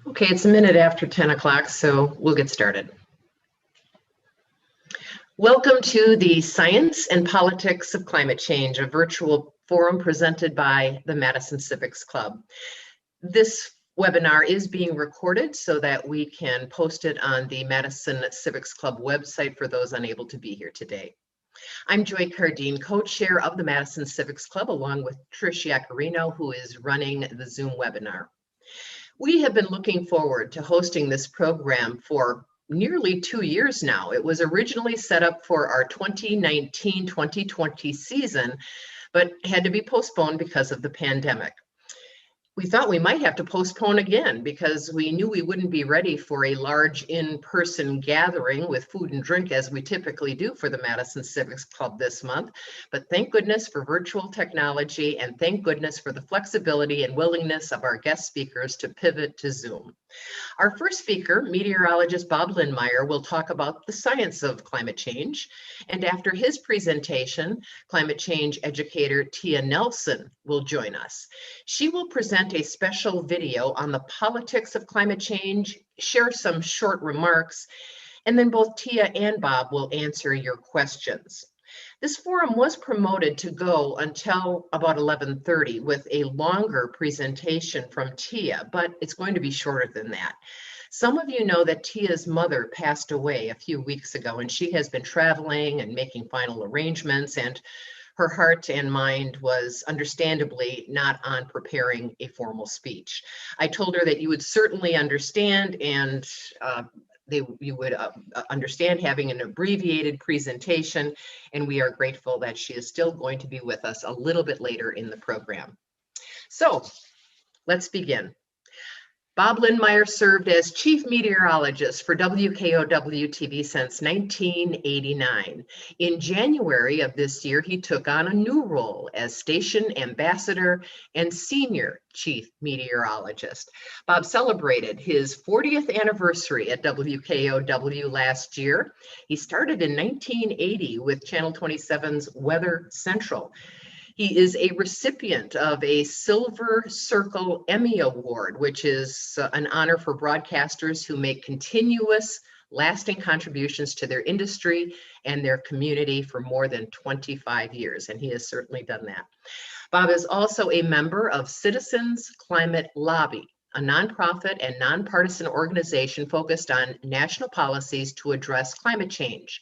Okay, it's a minute after 10 o'clock, so we'll get started. Welcome to the Science and Politics of Climate Change, a virtual forum presented by the Madison Civics Club. This webinar is being recorded so that we can post it on the Madison Civics Club website for those unable to be here today. I'm Joy Cardine, co-chair of the Madison Civics Club, along with Trish Yacarino, who is running the Zoom webinar. We have been looking forward to hosting this program for nearly 2 years now. It was originally set up for our 2019-2020 season, but had to be postponed because of the pandemic. We thought we might have to postpone again because we knew we wouldn't be ready for a large in-person gathering with food and drink as we typically do for the Madison Civics Club this month. But thank goodness for virtual technology, and thank goodness for the flexibility and willingness of our guest speakers to pivot to Zoom. Our first speaker, meteorologist Bob Lindmeier, will talk about the science of climate change. And after his presentation, climate change educator Tia Nelson will join us. She will present a special video on the politics of climate change, share some short remarks, and then both Tia and Bob will answer your questions. This forum was promoted to go until about 11:30 with a longer presentation from Tia, but it's going to be shorter than that. Some of you know that Tia's mother passed away a few weeks ago, and she has been traveling and making final arrangements, and her heart and mind was understandably not on preparing a formal speech. I told her that you would certainly understand, and you would understand having an abbreviated presentation, and we are grateful that she is still going to be with us a little bit later in the program. So let's begin. Bob Lindmeier served as chief meteorologist for WKOW-TV since 1989. In January of this year, he took on a new role as station ambassador and senior chief meteorologist. Bob celebrated his 40th anniversary at WKOW last year. He started in 1980 with Channel 27's Weather Central. He is a recipient of a Silver Circle Emmy Award, which is an honor for broadcasters who make continuous, lasting contributions to their industry and their community for more than 25 years, and he has certainly done that. Bob is also a member of Citizens Climate Lobby, a nonprofit and nonpartisan organization focused on national policies to address climate change.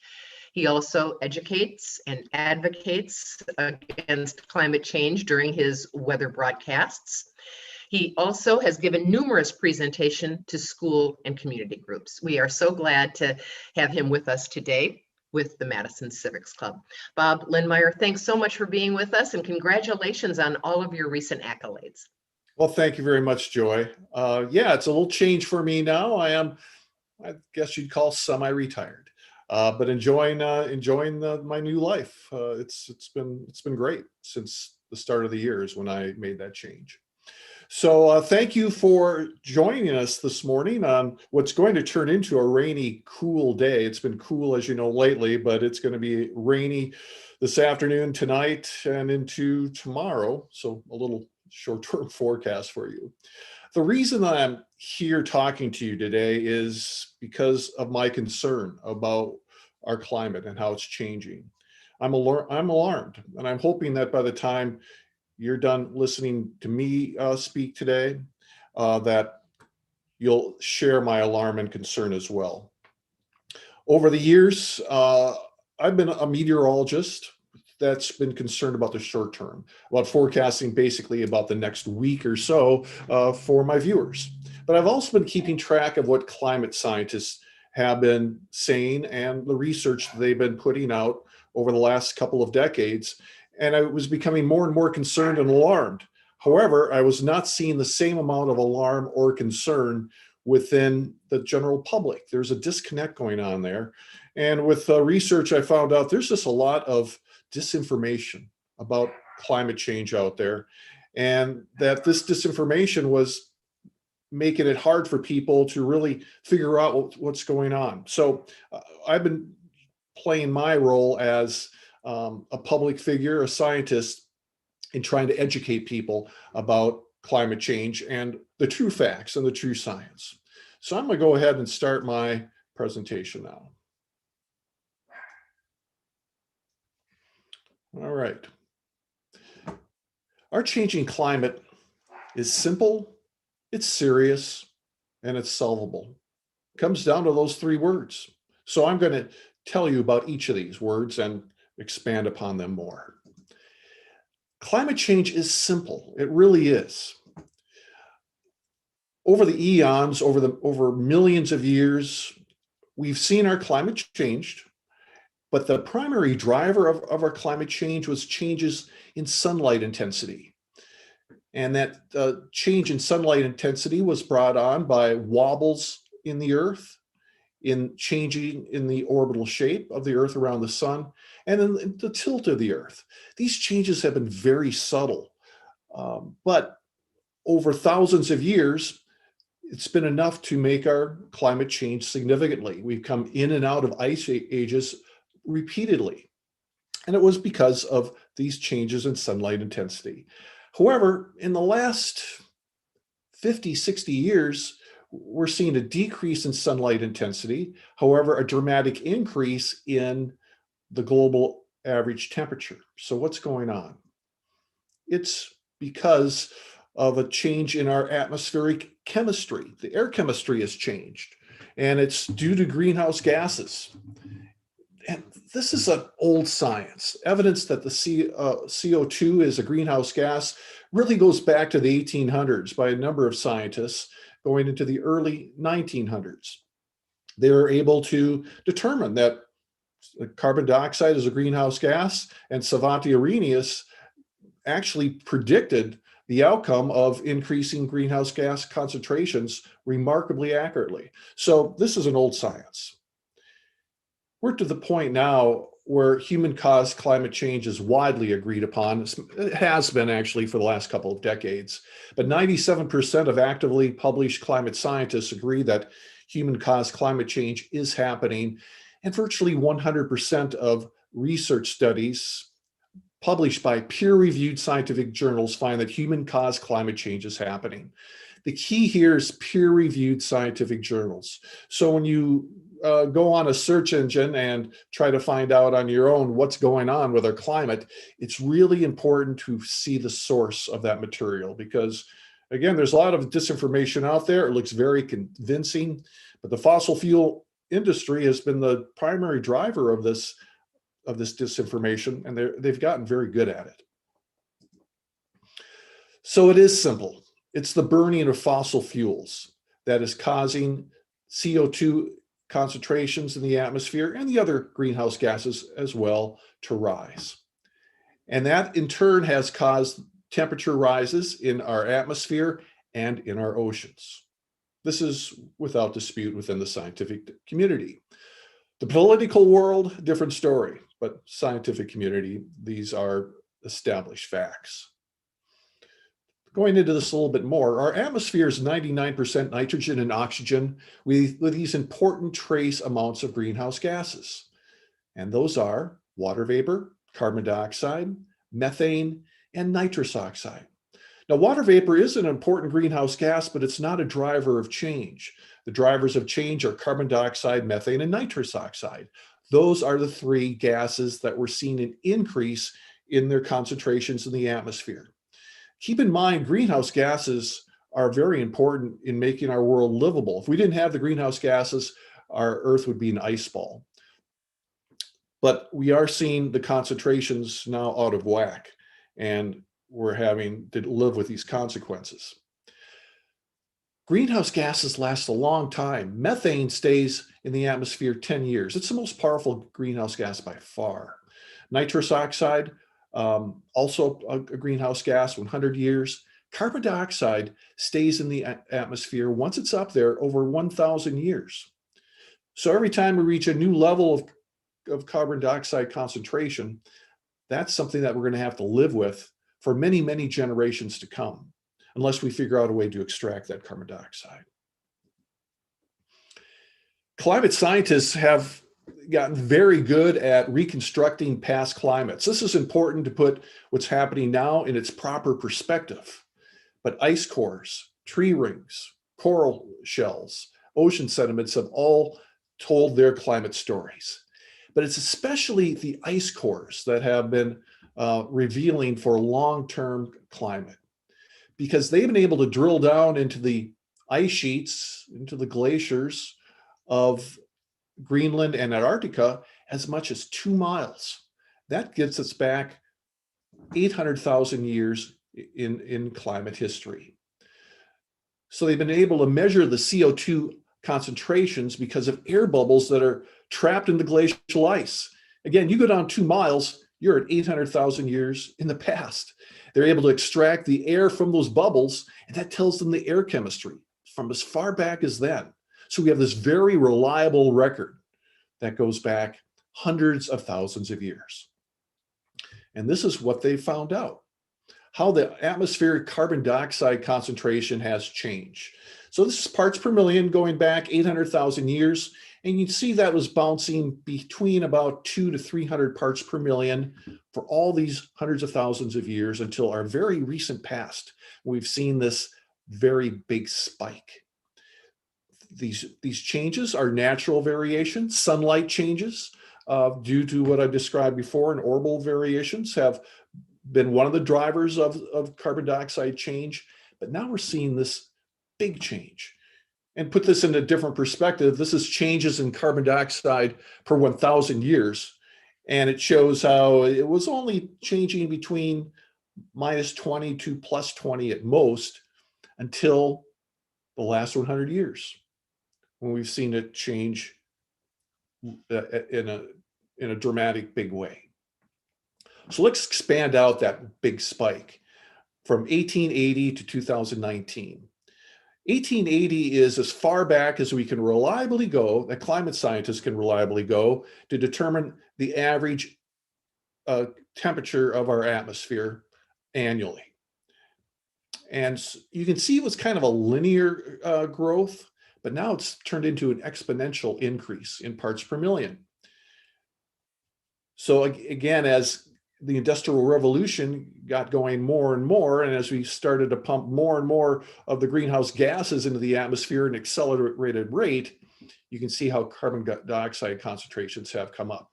He also educates and advocates against climate change during his weather broadcasts. He also has given numerous presentations to school and community groups. We are so glad to have him with us today with the Madison Civics Club. Bob Lindmeier, thanks so much for being with us, and congratulations on all of your recent accolades. Well, thank you very much, Joy. Yeah, it's a little change for me now. I guess you'd call semi-retired. But enjoying my new life. It's been great since the start of the years when I made that change. So thank you for joining us this morning on what's going to turn into a rainy, cool day. It's been cool, as you know, lately, but it's going to be rainy this afternoon, tonight, and into tomorrow. So a little short-term forecast for you. The reason that I'm here talking to you today is because of my concern about our climate and how it's changing. I'm alarmed, and I'm hoping that by the time you're done listening to me speak today, that you'll share my alarm and concern as well. Over the years, I've been a meteorologist that's been concerned about the short term, about forecasting basically about the next week or so for my viewers. But I've also been keeping track of what climate scientists have been saying and the research they've been putting out over the last couple of decades. And I was becoming more and more concerned and alarmed. However, I was not seeing the same amount of alarm or concern within the general public. There's a disconnect going on there. And with research, I found out there's just a lot of disinformation about climate change out there, and that this disinformation was making it hard for people to really figure out what's going on. So I've been playing my role as a public figure, a scientist, in trying to educate people about climate change and the true facts and the true science. So I'm going to go ahead and start my presentation now. All right. Our changing climate is simple, it's serious, and it's solvable. It comes down to those three words. So I'm going to tell you about each of these words and expand upon them more. Climate change is simple. It really is. Over the eons, over millions of years, we've seen our climate changed, but the primary driver of our climate change was changes in sunlight intensity. And that change in sunlight intensity was brought on by wobbles in the Earth, in changing in the orbital shape of the Earth around the sun, and then the tilt of the Earth. These changes have been very subtle, but over thousands of years, it's been enough to make our climate change significantly. We've come in and out of ice ages repeatedly, and it was because of these changes in sunlight intensity. However, in the last 50, 60 years, we're seeing a decrease in sunlight intensity, however, a dramatic increase in the global average temperature. So what's going on? It's because of a change in our atmospheric chemistry. The air chemistry has changed, and it's due to greenhouse gases. And this is an old science. Evidence that the CO2 is a greenhouse gas really goes back to the 1800s by a number of scientists going into the early 1900s. They were able to determine that carbon dioxide is a greenhouse gas, and Savant Arrhenius actually predicted the outcome of increasing greenhouse gas concentrations remarkably accurately. So this is an old science. We're to the point now where human-caused climate change is widely agreed upon. It has been actually for the last couple of decades, but 97% of actively published climate scientists agree that human-caused climate change is happening, and virtually 100% of research studies published by peer-reviewed scientific journals find that human-caused climate change is happening. The key here is peer-reviewed scientific journals. So when you go on a search engine and try to find out on your own what's going on with our climate, it's really important to see the source of that material because, again, there's a lot of disinformation out there. It looks very convincing, but the fossil fuel industry has been the primary driver of this disinformation, and they've gotten very good at it. So it is simple. It's the burning of fossil fuels that is causing CO2 concentrations in the atmosphere and the other greenhouse gases as well to rise. And that in turn has caused temperature rises in our atmosphere and in our oceans. This is without dispute within the scientific community. The political world, different story, but scientific community, these are established facts. Going into this a little bit more, our atmosphere is 99% nitrogen and oxygen with these important trace amounts of greenhouse gases. And those are water vapor, carbon dioxide, methane, and nitrous oxide. Now, water vapor is an important greenhouse gas, but it's not a driver of change. The drivers of change are carbon dioxide, methane, and nitrous oxide. Those are the three gases that we're seeing an increase in their concentrations in the atmosphere. Keep in mind, greenhouse gases are very important in making our world livable. If we didn't have the greenhouse gases, our Earth would be an ice ball. But we are seeing the concentrations now out of whack, and we're having to live with these consequences. Greenhouse gases last a long time. Methane stays in the atmosphere 10 years. It's the most powerful greenhouse gas by far. Nitrous oxide, also a greenhouse gas, 100 years. Carbon dioxide stays in the atmosphere once it's up there over 1,000 years. So every time we reach a new level of carbon dioxide concentration, that's something that we're going to have to live with for many, many generations to come, unless we figure out a way to extract that carbon dioxide. Climate scientists have gotten very good at reconstructing past climates. This is important to put what's happening now in its proper perspective. but ice cores, tree rings, coral shells, ocean sediments have all told their climate stories. But it's especially the ice cores that have been revealing for long-term climate, because they've been able to drill down into the ice sheets, into the glaciers of Greenland and Antarctica as much as 2 miles. That gets us back 800,000 years in climate history. So they've been able to measure the CO2 concentrations because of air bubbles that are trapped in the glacial ice. Again, you go down 2 miles, you're at 800,000 years in the past. They're able to extract the air from those bubbles, and that tells them the air chemistry from as far back as then. So we have this very reliable record that goes back hundreds of thousands of years. And this is what they found out, how the atmospheric carbon dioxide concentration has changed. So this is parts per million going back 800,000 years. And you can see that was bouncing between about 200 to 300 parts per million for all these hundreds of thousands of years until our very recent past. We've seen this very big spike. These changes are natural variation. Sunlight changes due to what I described before, and orbital variations have been one of the drivers of carbon dioxide change. But now we're seeing this big change. And put this in a different perspective, this is changes in carbon dioxide per 1,000 years. And it shows how it was only changing between -20 to +20 at most until the last 100 years, when we've seen it change in a dramatic big way. So let's expand out that big spike from 1880 to 2019. 1880 is as far back as we can reliably go, that climate scientists can reliably go, to determine the average temperature of our atmosphere annually. And you can see it was kind of a linear growth, but now it's turned into an exponential increase in parts per million. So again, as the Industrial Revolution got going more and more, and as we started to pump more and more of the greenhouse gases into the atmosphere at an accelerated rate, you can see how carbon dioxide concentrations have come up.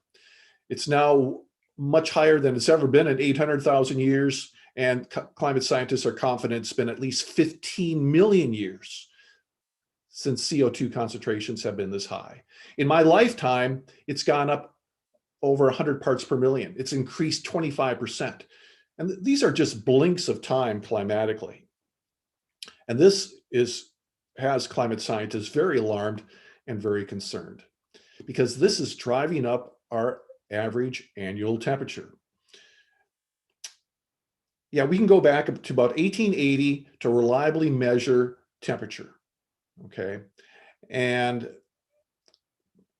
It's now much higher than it's ever been in 800,000 years, and climate scientists are confident it's been at least 15 million years since CO2 concentrations have been this high. In my lifetime, it's gone up over 100 parts per million. It's increased 25%. And these are just blinks of time climatically. And this has climate scientists very alarmed and very concerned, because this is driving up our average annual temperature. Yeah, we can go back up to about 1880 to reliably measure temperature, okay? And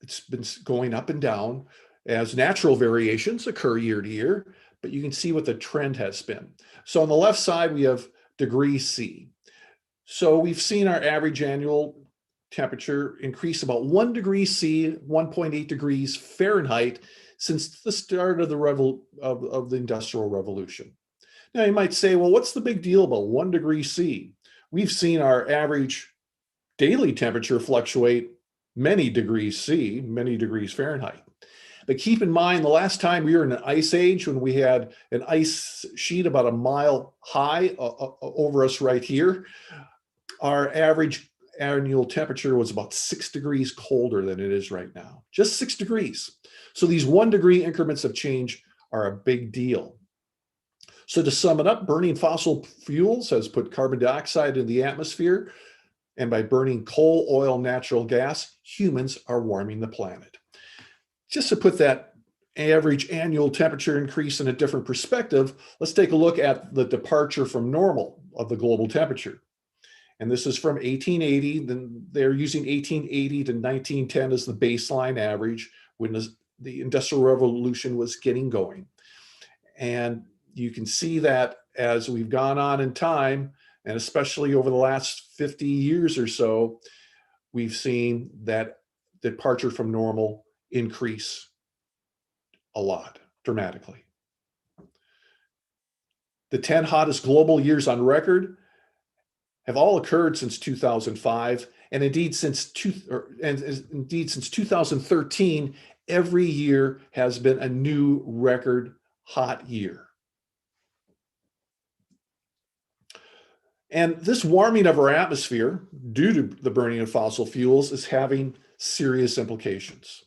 it's been going up and down as natural variations occur year to year, but you can see what the trend has been. So on the left side, we have degrees C. So we've seen our average annual temperature increase about 1 degree C, 1.8 degrees Fahrenheit since the start of the Industrial Revolution. Now you might say, well, what's the big deal about 1 degree C? We've seen our average daily temperature fluctuate many degrees C, many degrees Fahrenheit. But keep in mind, the last time we were in an ice age, when we had an ice sheet about a mile high over us right here, our average annual temperature was about 6 degrees colder than it is right now, just 6 degrees. So these 1 degree increments of change are a big deal. So to sum it up, burning fossil fuels has put carbon dioxide in the atmosphere. And by burning coal, oil, natural gas, humans are warming the planet. Just to put that average annual temperature increase in a different perspective, let's take a look at the departure from normal of the global temperature. And this is from 1880. Then they're using 1880 to 1910 as the baseline average when the Industrial Revolution was getting going. And you can see that as we've gone on in time, and especially over the last 50 years or so, we've seen that departure from normal increase a lot, dramatically. The 10 hottest global years on record have all occurred since 2005, and indeed since 2013, every year has been a new record hot year. And this warming of our atmosphere due to the burning of fossil fuels is having serious implications.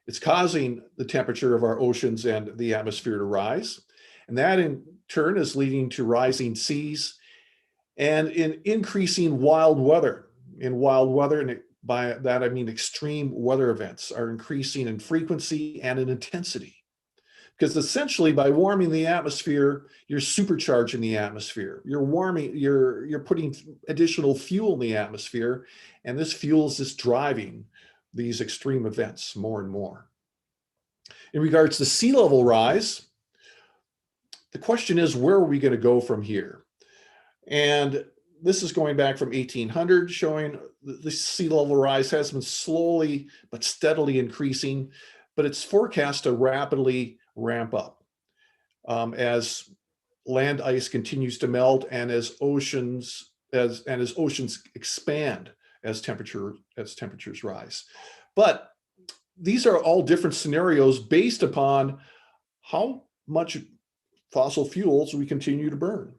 It's causing the temperature of our oceans and the atmosphere to rise, and that in turn is leading to rising seas and in increasing wild weather. In wild weather, and by that I mean extreme weather events, are increasing in frequency and in intensity. Because essentially, by warming the atmosphere, you're supercharging the atmosphere. You're putting additional fuel in the atmosphere, and this fuel is just driving these extreme events more and more. In regards to sea level rise, the question is, where are we going to go from here? And this is going back from 1800, showing the sea level rise has been slowly but steadily increasing, but it's forecast to rapidly ramp up as land ice continues to melt and as oceans expand as temperatures rise. But these are all different scenarios based upon how much fossil fuels we continue to burn.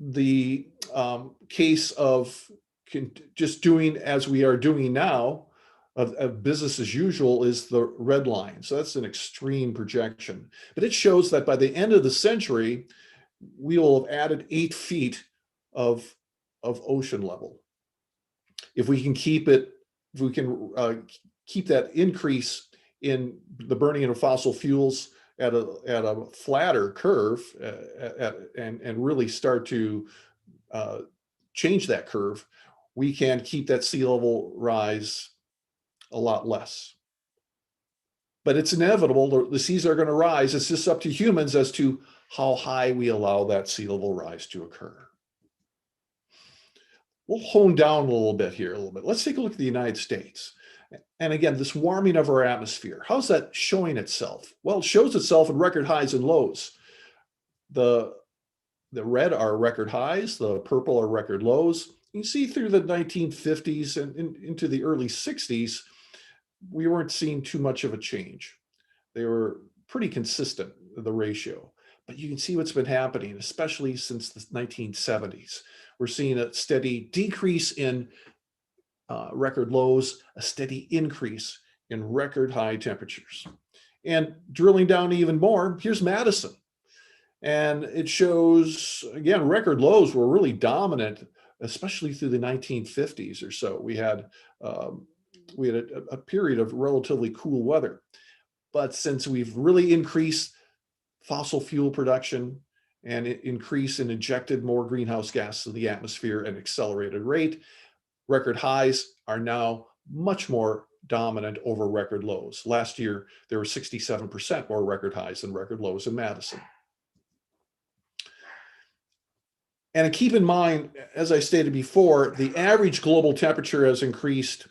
The case of just doing as we are doing now, of business as usual, is the red line. So that's an extreme projection. But it shows that by the end of the century, we will have added 8 feet of ocean level. If we can keep that increase in the burning of fossil fuels at a flatter curve and really start to change that curve, we can keep that sea level rise a lot less. But it's inevitable. The seas are going to rise. It's just up to humans as to how high we allow that sea level rise to occur. We'll hone down a little bit. Let's take a look at the United States. And again, this warming of our atmosphere, how's that showing itself? Well, it shows itself in record highs and lows. The red are record highs, the purple are record lows. You see through the 1950s and into the early 60s, we weren't seeing too much of a change. They were pretty consistent, the ratio. But you can see what's been happening, especially since the 1970s. We're seeing a steady decrease in record lows, a steady increase in record high temperatures. And drilling down even more, here's Madison. And it shows, again, record lows were really dominant, especially through the 1950s or so. We had a period of relatively cool weather. But since we've really increased fossil fuel production and increase in injected more greenhouse gas to the atmosphere at an accelerated rate, record highs are now much more dominant over record lows. Last year, there were 67% more record highs than record lows in Madison. And keep in mind, as I stated before, the average global temperature has increased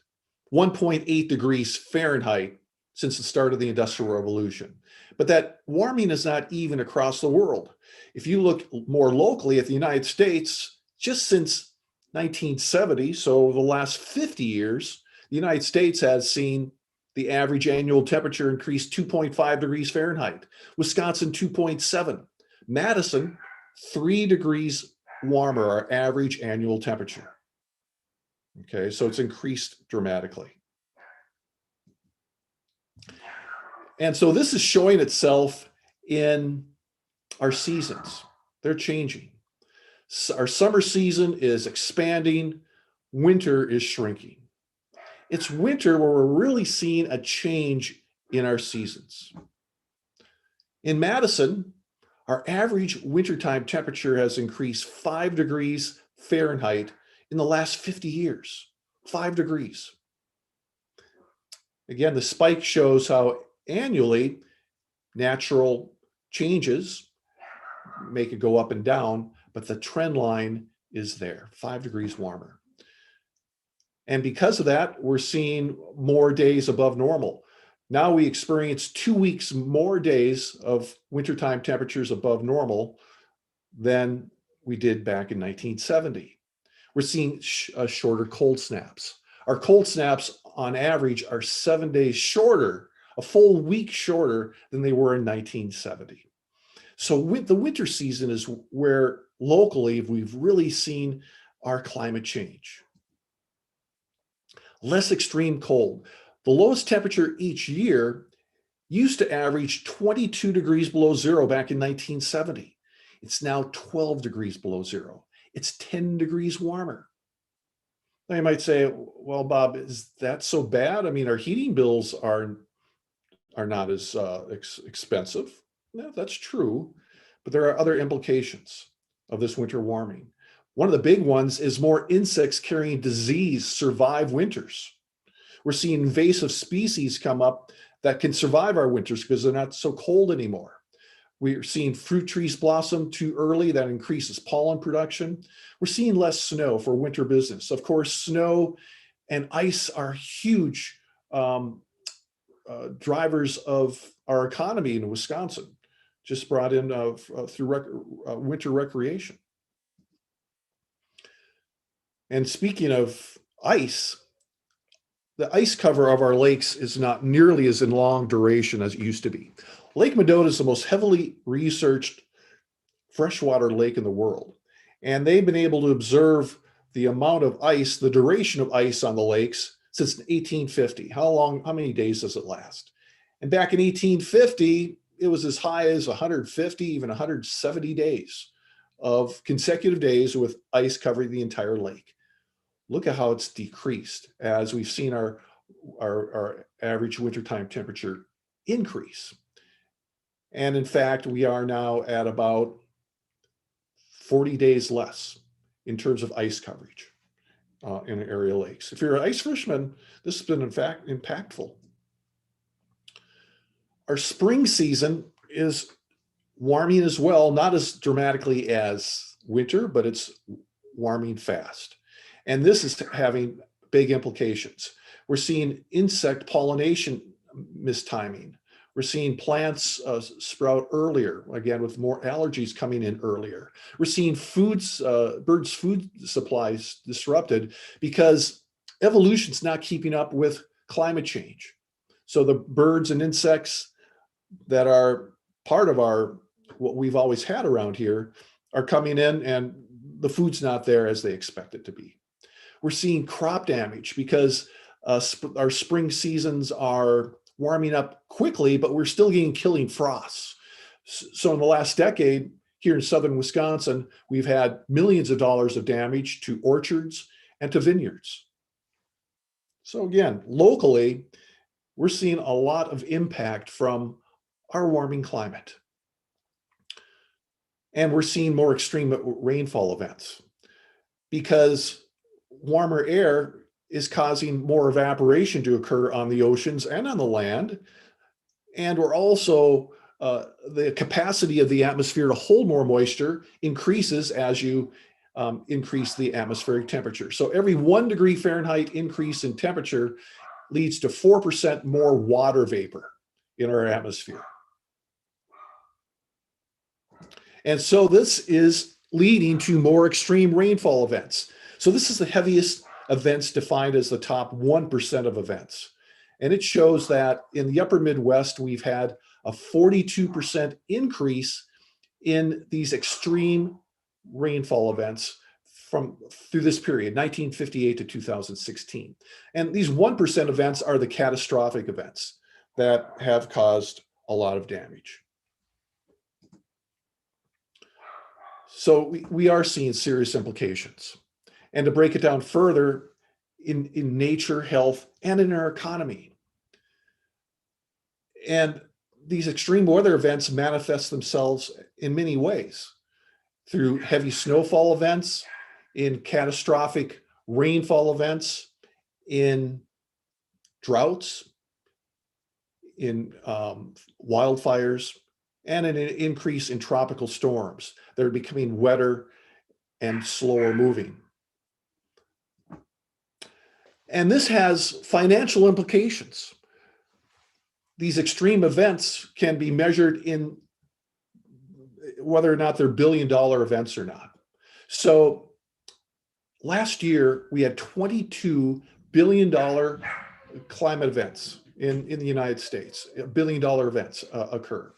1.8 degrees Fahrenheit since the start of the Industrial Revolution. But that warming is not even across the world. If you look more locally at the United States, just since 1970, so the last 50 years, the United States has seen the average annual temperature increase 2.5 degrees Fahrenheit. Wisconsin, 2.7. Madison, 3 degrees warmer, our average annual temperature. Okay, so it's increased dramatically. And so this is showing itself in our seasons. They're changing. Our summer season is expanding. Winter is shrinking. It's winter where we're really seeing a change in our seasons. In Madison, our average wintertime temperature has increased 5 degrees Fahrenheit in the last 50 years. 5 degrees. Again, the spike shows how annually natural changes make it go up and down, but the trend line is there, 5 degrees warmer. And because of that, we're seeing more days above normal. Now we experience 2 weeks more days of wintertime temperatures above normal than we did back in 1970. We're seeing shorter cold snaps. Our cold snaps on average are 7 days shorter, a full week shorter than they were in 1970. So the winter season is where locally we've really seen our climate change. Less extreme cold. The lowest temperature each year used to average 22 degrees below zero back in 1970. It's now 12 degrees below zero. It's 10 degrees warmer. Now you might say, well, Bob, is that so bad? I mean, our heating bills are not as expensive. No, that's true, but there are other implications of this winter warming. One of the big ones is more insects carrying disease survive winters. We're seeing invasive species come up that can survive our winters because they're not so cold anymore. We're seeing fruit trees blossom too early. That increases pollen production. We're seeing less snow for winter business. Of course, snow and ice are huge drivers of our economy in Wisconsin, just brought in through winter recreation. And speaking of ice, the ice cover of our lakes is not nearly as in long duration as it used to be. Lake Mendota is the most heavily researched freshwater lake in the world. And they've been able to observe the amount of ice, the duration of ice on the lakes since 1850. How many days does it last? And back in 1850, it was as high as 150, even 170 days of consecutive days with ice covering the entire lake. Look at how it's decreased as we've seen our average wintertime temperature increase. And in fact, we are now at about 40 days less in terms of ice coverage in area lakes. If you're an ice fisherman, this has been in fact impactful. Our spring season is warming as well, not as dramatically as winter, but it's warming fast. And this is having big implications. We're seeing insect pollination mistiming. We're seeing plants sprout earlier, again, with more allergies coming in earlier. We're seeing birds' food supplies disrupted because evolution's not keeping up with climate change. So the birds and insects that are part of what we've always had around here are coming in and the food's not there as they expect it to be. We're seeing crop damage because our spring seasons are warming up quickly, but we're still getting killing frosts. So in the last decade, here in southern Wisconsin, we've had millions of dollars of damage to orchards and to vineyards. So again, locally, we're seeing a lot of impact from our warming climate. And we're seeing more extreme rainfall events because warmer air is causing more evaporation to occur on the oceans and on the land. And we're also, the capacity of the atmosphere to hold more moisture increases as you increase the atmospheric temperature. So every 1 degree Fahrenheit increase in temperature leads to 4% more water vapor in our atmosphere. And so this is leading to more extreme rainfall events. So this is the heaviest events defined as the top 1% of events. And it shows that in the upper Midwest, we've had a 42% increase in these extreme rainfall events through this period, 1958 to 2016. And these 1% events are the catastrophic events that have caused a lot of damage. So we are seeing serious implications. And to break it down further, in nature, health, and in our economy. And these extreme weather events manifest themselves in many ways through heavy snowfall events, in catastrophic rainfall events, in droughts, in wildfires, and an increase in tropical storms that are becoming wetter and slower moving. And this has financial implications. These extreme events can be measured in whether or not they're billion-dollar events or not. So last year, we had $22 billion climate events in the United States, $1 billion events occur.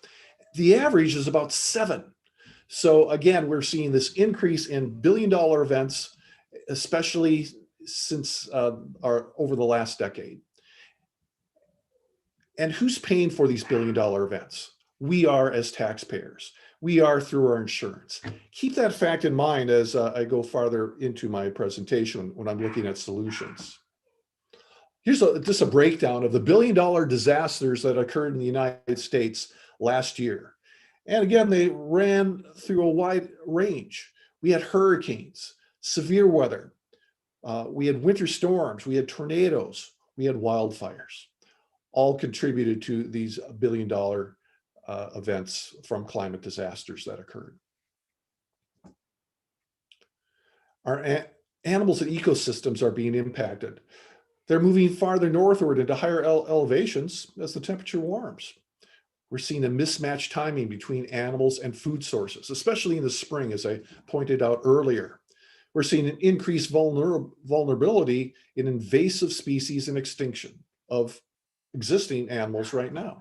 The average is about 7. So again, we're seeing this increase in $1 billion events, especially since over the last decade. And who's paying for these $1 billion events? We are as taxpayers. We are through our insurance. Keep that fact in mind as I go farther into my presentation when I'm looking at solutions. Here's just a breakdown of the $1 billion disasters that occurred in the United States last year. And again, they ran through a wide range. We had hurricanes, severe weather, we had winter storms, we had tornadoes, we had wildfires, all contributed to these $1 billion events from climate disasters that occurred. Our animals and ecosystems are being impacted. They're moving farther northward into higher elevations as the temperature warms. We're seeing a mismatched timing between animals and food sources, especially in the spring, as I pointed out earlier. We're seeing an increased vulnerability in invasive species and extinction of existing animals right now.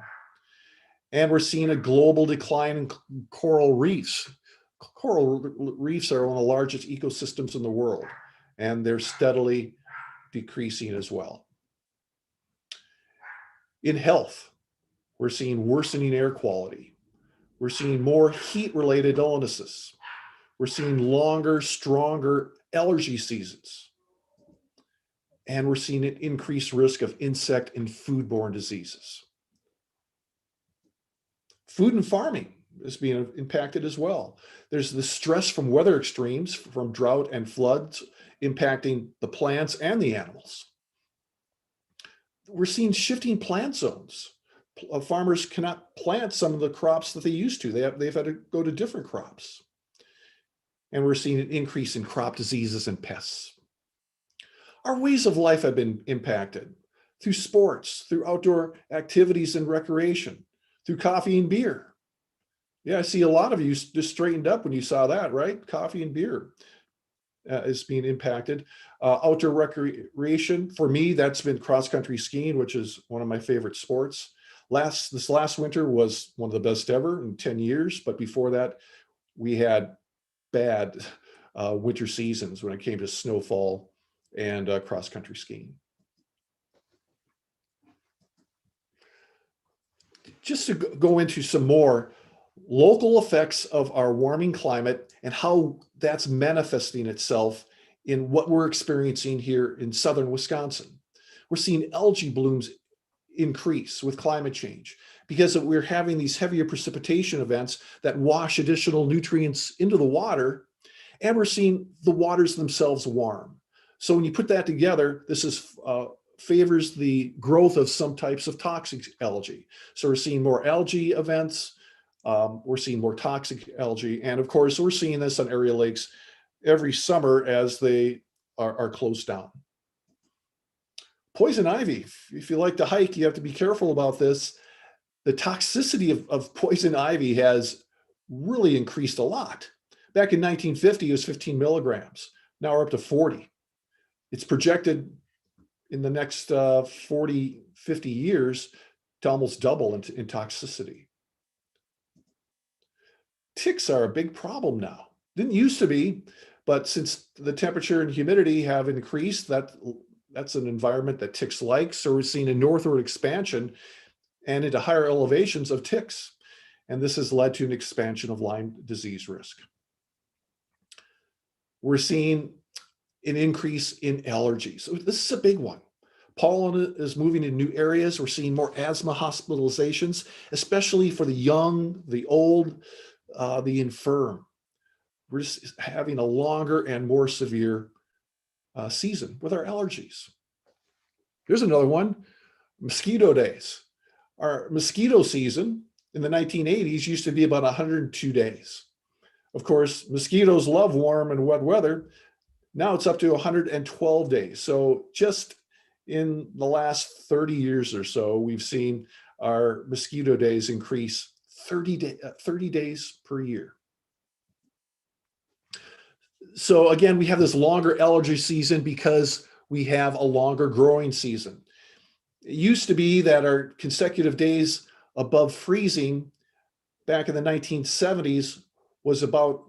And we're seeing a global decline in coral reefs. Coral reefs are one of the largest ecosystems in the world, and they're steadily decreasing as well. In health, we're seeing worsening air quality. We're seeing more heat-related illnesses. We're seeing longer, stronger allergy seasons. And we're seeing an increased risk of insect and foodborne diseases. Food and farming is being impacted as well. There's the stress from weather extremes, from drought and floods, impacting the plants and the animals. We're seeing shifting plant zones. Farmers cannot plant some of the crops that they used to. They've had to go to different crops. And we're seeing an increase in crop diseases and pests. Our ways of life have been impacted through sports, through outdoor activities and recreation, through coffee and beer. Yeah, I see a lot of you just straightened up when you saw that, right? Coffee and beer is being impacted. Outdoor recreation, for me, that's been cross-country skiing, which is one of my favorite sports. This last winter was one of the best ever in 10 years, but before that, we had bad winter seasons when it came to snowfall and cross-country skiing. Just to go into some more local effects of our warming climate and how that's manifesting itself in what we're experiencing here in southern Wisconsin. We're seeing algae blooms increase with climate change because we're having these heavier precipitation events that wash additional nutrients into the water, and we're seeing the waters themselves warm. So when you put that together, this favors the growth of some types of toxic algae. So we're seeing more algae events, we're seeing more toxic algae, and of course we're seeing this on area lakes every summer as they are closed down. Poison ivy, if you like to hike, you have to be careful about this. The toxicity of poison ivy has really increased a lot. Back in 1950, it was 15 milligrams. Now we're up to 40. It's projected in the next 40, 50 years to almost double in toxicity. Ticks are a big problem now. Didn't used to be, but since the temperature and humidity have increased, that's an environment that ticks like. So we're seeing a northward expansion and into higher elevations of ticks. And this has led to an expansion of Lyme disease risk. We're seeing an increase in allergies. So this is a big one. Pollen is moving in new areas. We're seeing more asthma hospitalizations, especially for the young, the old, the infirm. We're just having a longer and more severe season with our allergies. Here's another one, mosquito days. Our mosquito season in the 1980s used to be about 102 days. Of course, mosquitoes love warm and wet weather. Now it's up to 112 days. So just in the last 30 years or so, we've seen our mosquito days increase 30 days per year. So again, we have this longer allergy season because we have a longer growing season. It used to be that our consecutive days above freezing back in the 1970s was about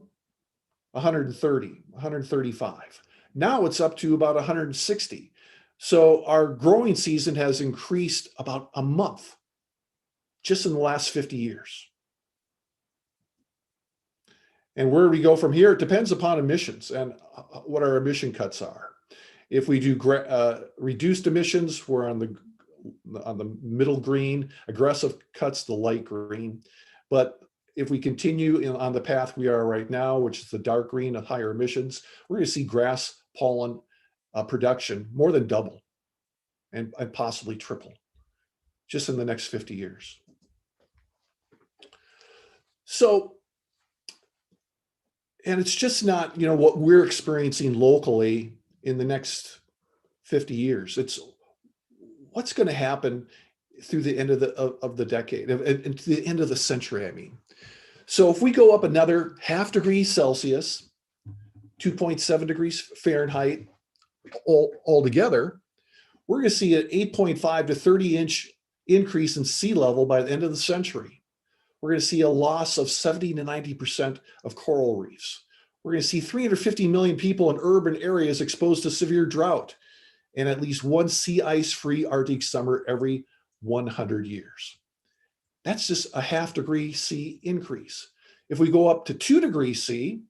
130, 135. Now it's up to about 160. So our growing season has increased about a month just in the last 50 years. And where we go from here, it depends upon emissions and what our emission cuts are. If we do reduced emissions, we're on the middle green, aggressive cuts, the light green. But if we continue on the path we are right now, which is the dark green of higher emissions, we're going to see grass pollen production more than double and possibly triple just in the next 50 years. So, and it's just not, what we're experiencing locally in the next 50 years. It's what's going to happen through the end of the decade and to the end of the century, I mean. So if we go up another 0.5 degrees Celsius, 2.7 degrees Fahrenheit altogether, we're going to see an 8.5 to 30-inch increase in sea level by the end of the century. We're going to see a loss of 70 to 90% of coral reefs. We're going to see 350 million people in urban areas exposed to severe drought and at least one sea ice-free Arctic summer every 100 years. That's just a 0.5 degree C increase. If we go up to 2 degrees C,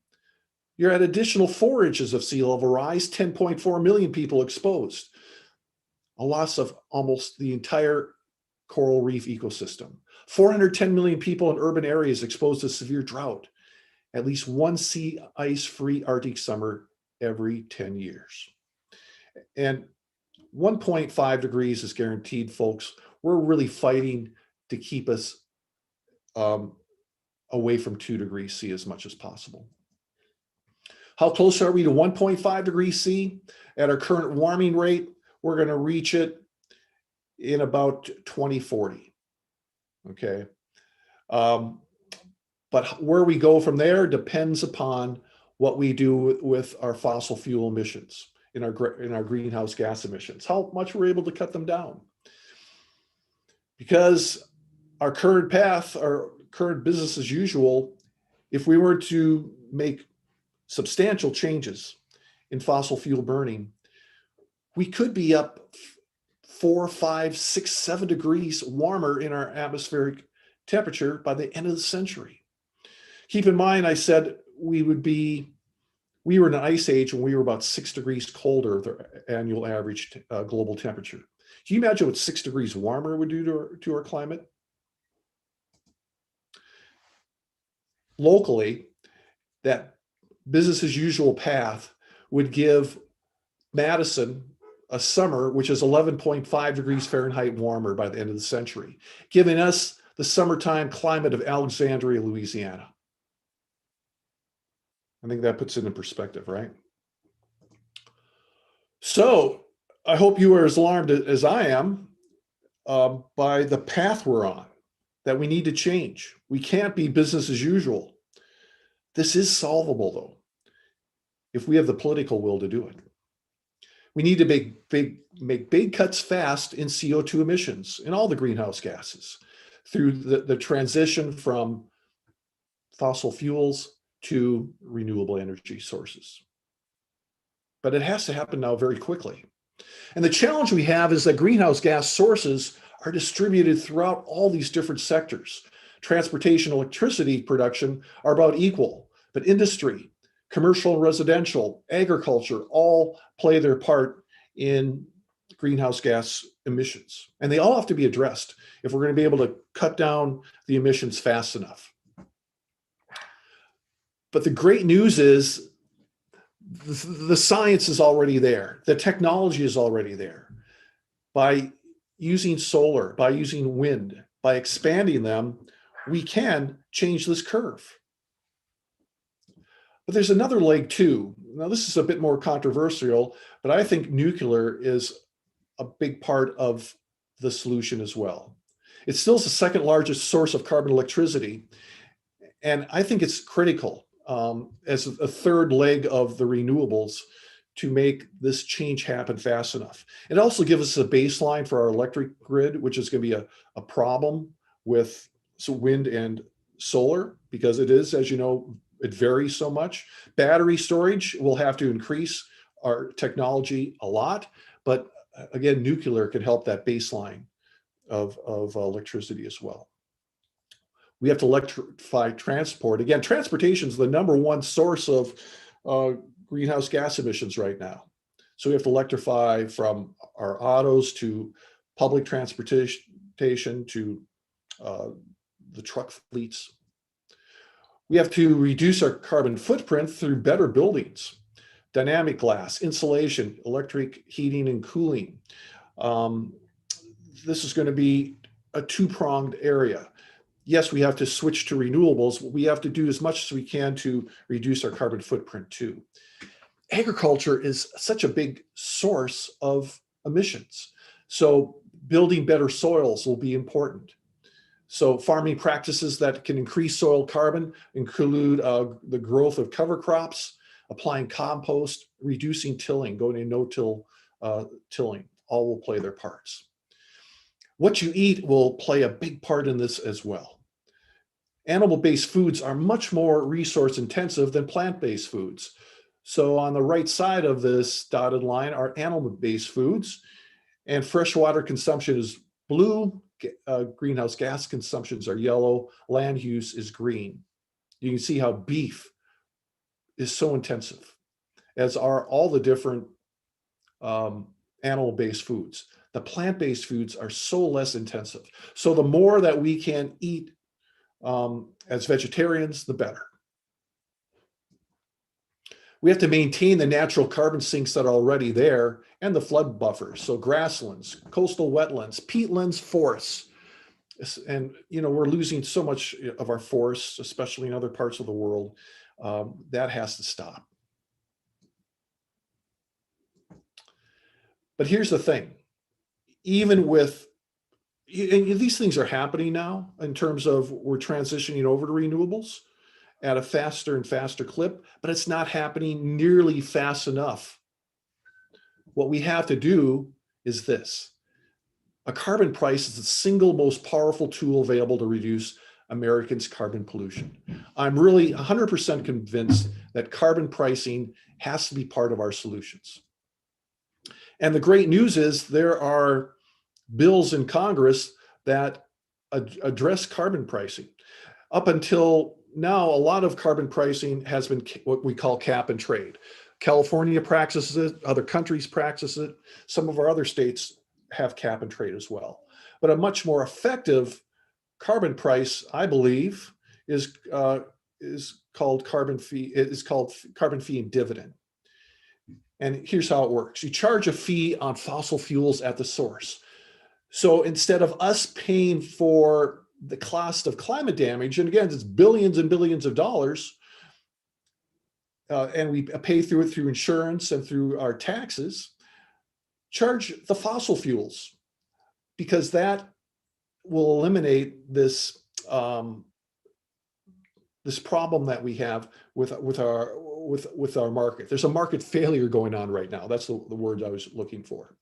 you're at additional 4 inches of sea level rise, 10.4 million people exposed. A loss of almost the entire coral reef ecosystem. 410 million people in urban areas exposed to severe drought. At least one sea ice-free Arctic summer every 10 years. And 1.5 degrees is guaranteed, folks. We're really fighting to keep us away from 2 degrees C as much as possible. How close are we to 1.5 degrees C? At our current warming rate, we're going to reach it in about 2040. Okay. But where we go from there depends upon what we do with our fossil fuel emissions, in our greenhouse gas emissions, how much we're able to cut them down. Because our current path, our current business as usual, if we were to make substantial changes in fossil fuel burning, we could be up 4, 5, 6, 7 degrees warmer in our atmospheric temperature by the end of the century. Keep in mind, I said we were in an ice age when we were about 6 degrees colder, the annual average global temperature. Can you imagine what 6 degrees warmer would do to our climate? Locally, that business as usual path would give Madison a summer which is 11.5 degrees Fahrenheit warmer by the end of the century, giving us the summertime climate of Alexandria, Louisiana. I think that puts it in perspective, right? So I hope you are as alarmed as I am by the path we're on, that we need to change. We can't be business as usual. This is solvable, though, if we have the political will to do it. We need to make big cuts fast in CO2 emissions in all the greenhouse gases through the transition from fossil fuels to renewable energy sources. But it has to happen now very quickly. And the challenge we have is that greenhouse gas sources are distributed throughout all these different sectors. Transportation, electricity production are about equal, but industry, commercial and residential, agriculture, all play their part in greenhouse gas emissions. And they all have to be addressed if we're going to be able to cut down the emissions fast enough. But the great news is the science is already there. The technology is already there. By using solar, by using wind, by expanding them, we can change this curve. But there's another leg too. Now, this is a bit more controversial, but I think nuclear is a big part of the solution as well. It's still the second largest source of carbon electricity, and I think it's critical. as a third leg of the renewables to make this change happen fast enough. It also gives us a baseline for our electric grid, which is going to be a problem with wind and solar, because it is, as you know, it varies so much. Battery storage will have to increase our technology a lot, but again, nuclear can help that baseline of electricity as well. We have to electrify transport. Again, transportation is the number one source of greenhouse gas emissions right now. So we have to electrify from our autos to public transportation to the truck fleets. We have to reduce our carbon footprint through better buildings, dynamic glass, insulation, electric heating and cooling. This is going to be a two-pronged area. Yes, we have to switch to renewables, but we have to do as much as we can to reduce our carbon footprint too. Agriculture is such a big source of emissions. So building better soils will be important. So farming practices that can increase soil carbon include the growth of cover crops, applying compost, reducing tilling, going to no-till tilling, all will play their parts. What you eat will play a big part in this as well. Animal-based foods are much more resource intensive than plant-based foods. So on the right side of this dotted line are animal-based foods, and freshwater consumption is blue, greenhouse gas consumptions are yellow, land use is green. You can see how beef is so intensive, as are all the different animal-based foods. The plant-based foods are so less intensive. So the more that we can eat as vegetarians, the better. We have to maintain the natural carbon sinks that are already there and the flood buffers. So grasslands, coastal wetlands, peatlands, forests. And, you know, we're losing so much of our forests, especially in other parts of the world. That has to stop. But here's the thing. Even with, and these things are happening now in terms of we're transitioning over to renewables at a faster and faster clip, but it's not happening nearly fast enough. What we have to do is this. A carbon price is the single most powerful tool available to reduce Americans' carbon pollution. I'm really 100% convinced that carbon pricing has to be part of our solutions. And the great news is there are bills in Congress that address carbon pricing. Up until now, a lot of carbon pricing has been what we call cap and trade. California practices it, other countries practice it. Some of our other states have cap and trade as well. But a much more effective carbon price, I believe, is called carbon fee. It is called carbon fee and dividend. And here's how it works. You charge a fee on fossil fuels at the source. So instead of us paying for the cost of climate damage, and again, it's billions and billions of dollars, and we pay through it through insurance and through our taxes, charge the fossil fuels, because that will eliminate this this problem that we have with our market. There's a market failure going on right now. That's the word I was looking for.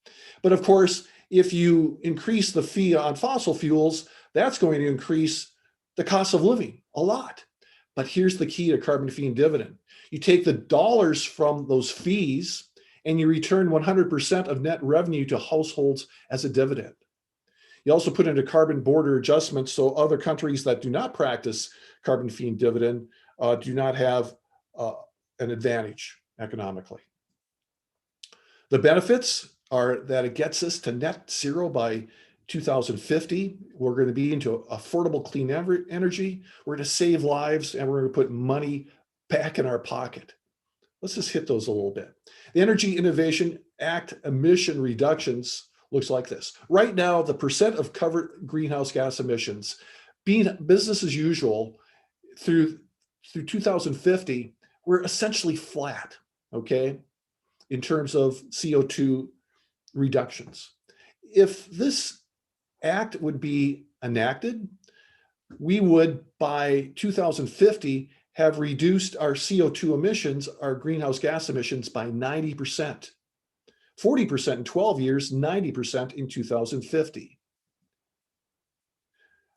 But of course, if you increase the fee on fossil fuels, that's going to increase the cost of living a lot. But here's the key to carbon fee and dividend. You take the dollars from those fees and you return 100% of net revenue to households as a dividend. You also put in a carbon border adjustment so other countries that do not practice carbon fee and dividend do not have an advantage economically. The benefits are that it gets us to net zero by 2050. We're going to be into affordable clean energy. We're going to save lives, and we're going to put money back in our pocket. Let's just hit those a little bit. The Energy Innovation Act emission reductions looks like this. Right now, the percent of covered greenhouse gas emissions being business as usual through 2050, we're essentially flat, okay, in terms of CO2 reductions. If this act would be enacted, we would by 2050 have reduced our CO2 emissions, our greenhouse gas emissions, by 90%, 40% in 12 years, 90% in 2050.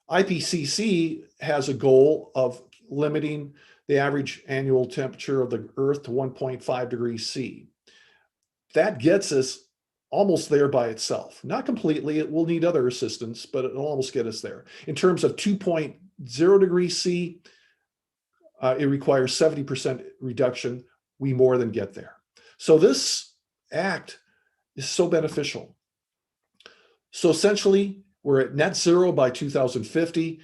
IPCC has a goal of limiting the average annual temperature of the Earth to 1.5 degrees C. That gets us almost there by itself. Not completely, it will need other assistance, but it'll almost get us there. In terms of 2.0 degrees C, it requires 70% reduction. We more than get there. So this act is so beneficial. So essentially, we're at net zero by 2050.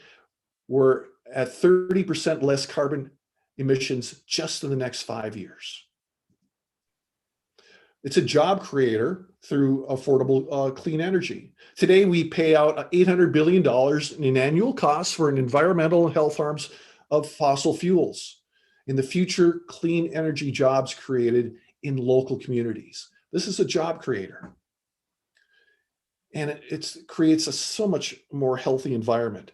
We're at 30% less carbon emissions just in the next 5 years. It's a job creator through affordable clean energy. Today, we pay out $800 billion in annual costs for an environmental and health harms of fossil fuels. In the future, clean energy jobs created in local communities. This is a job creator. And it creates a so much more healthy environment.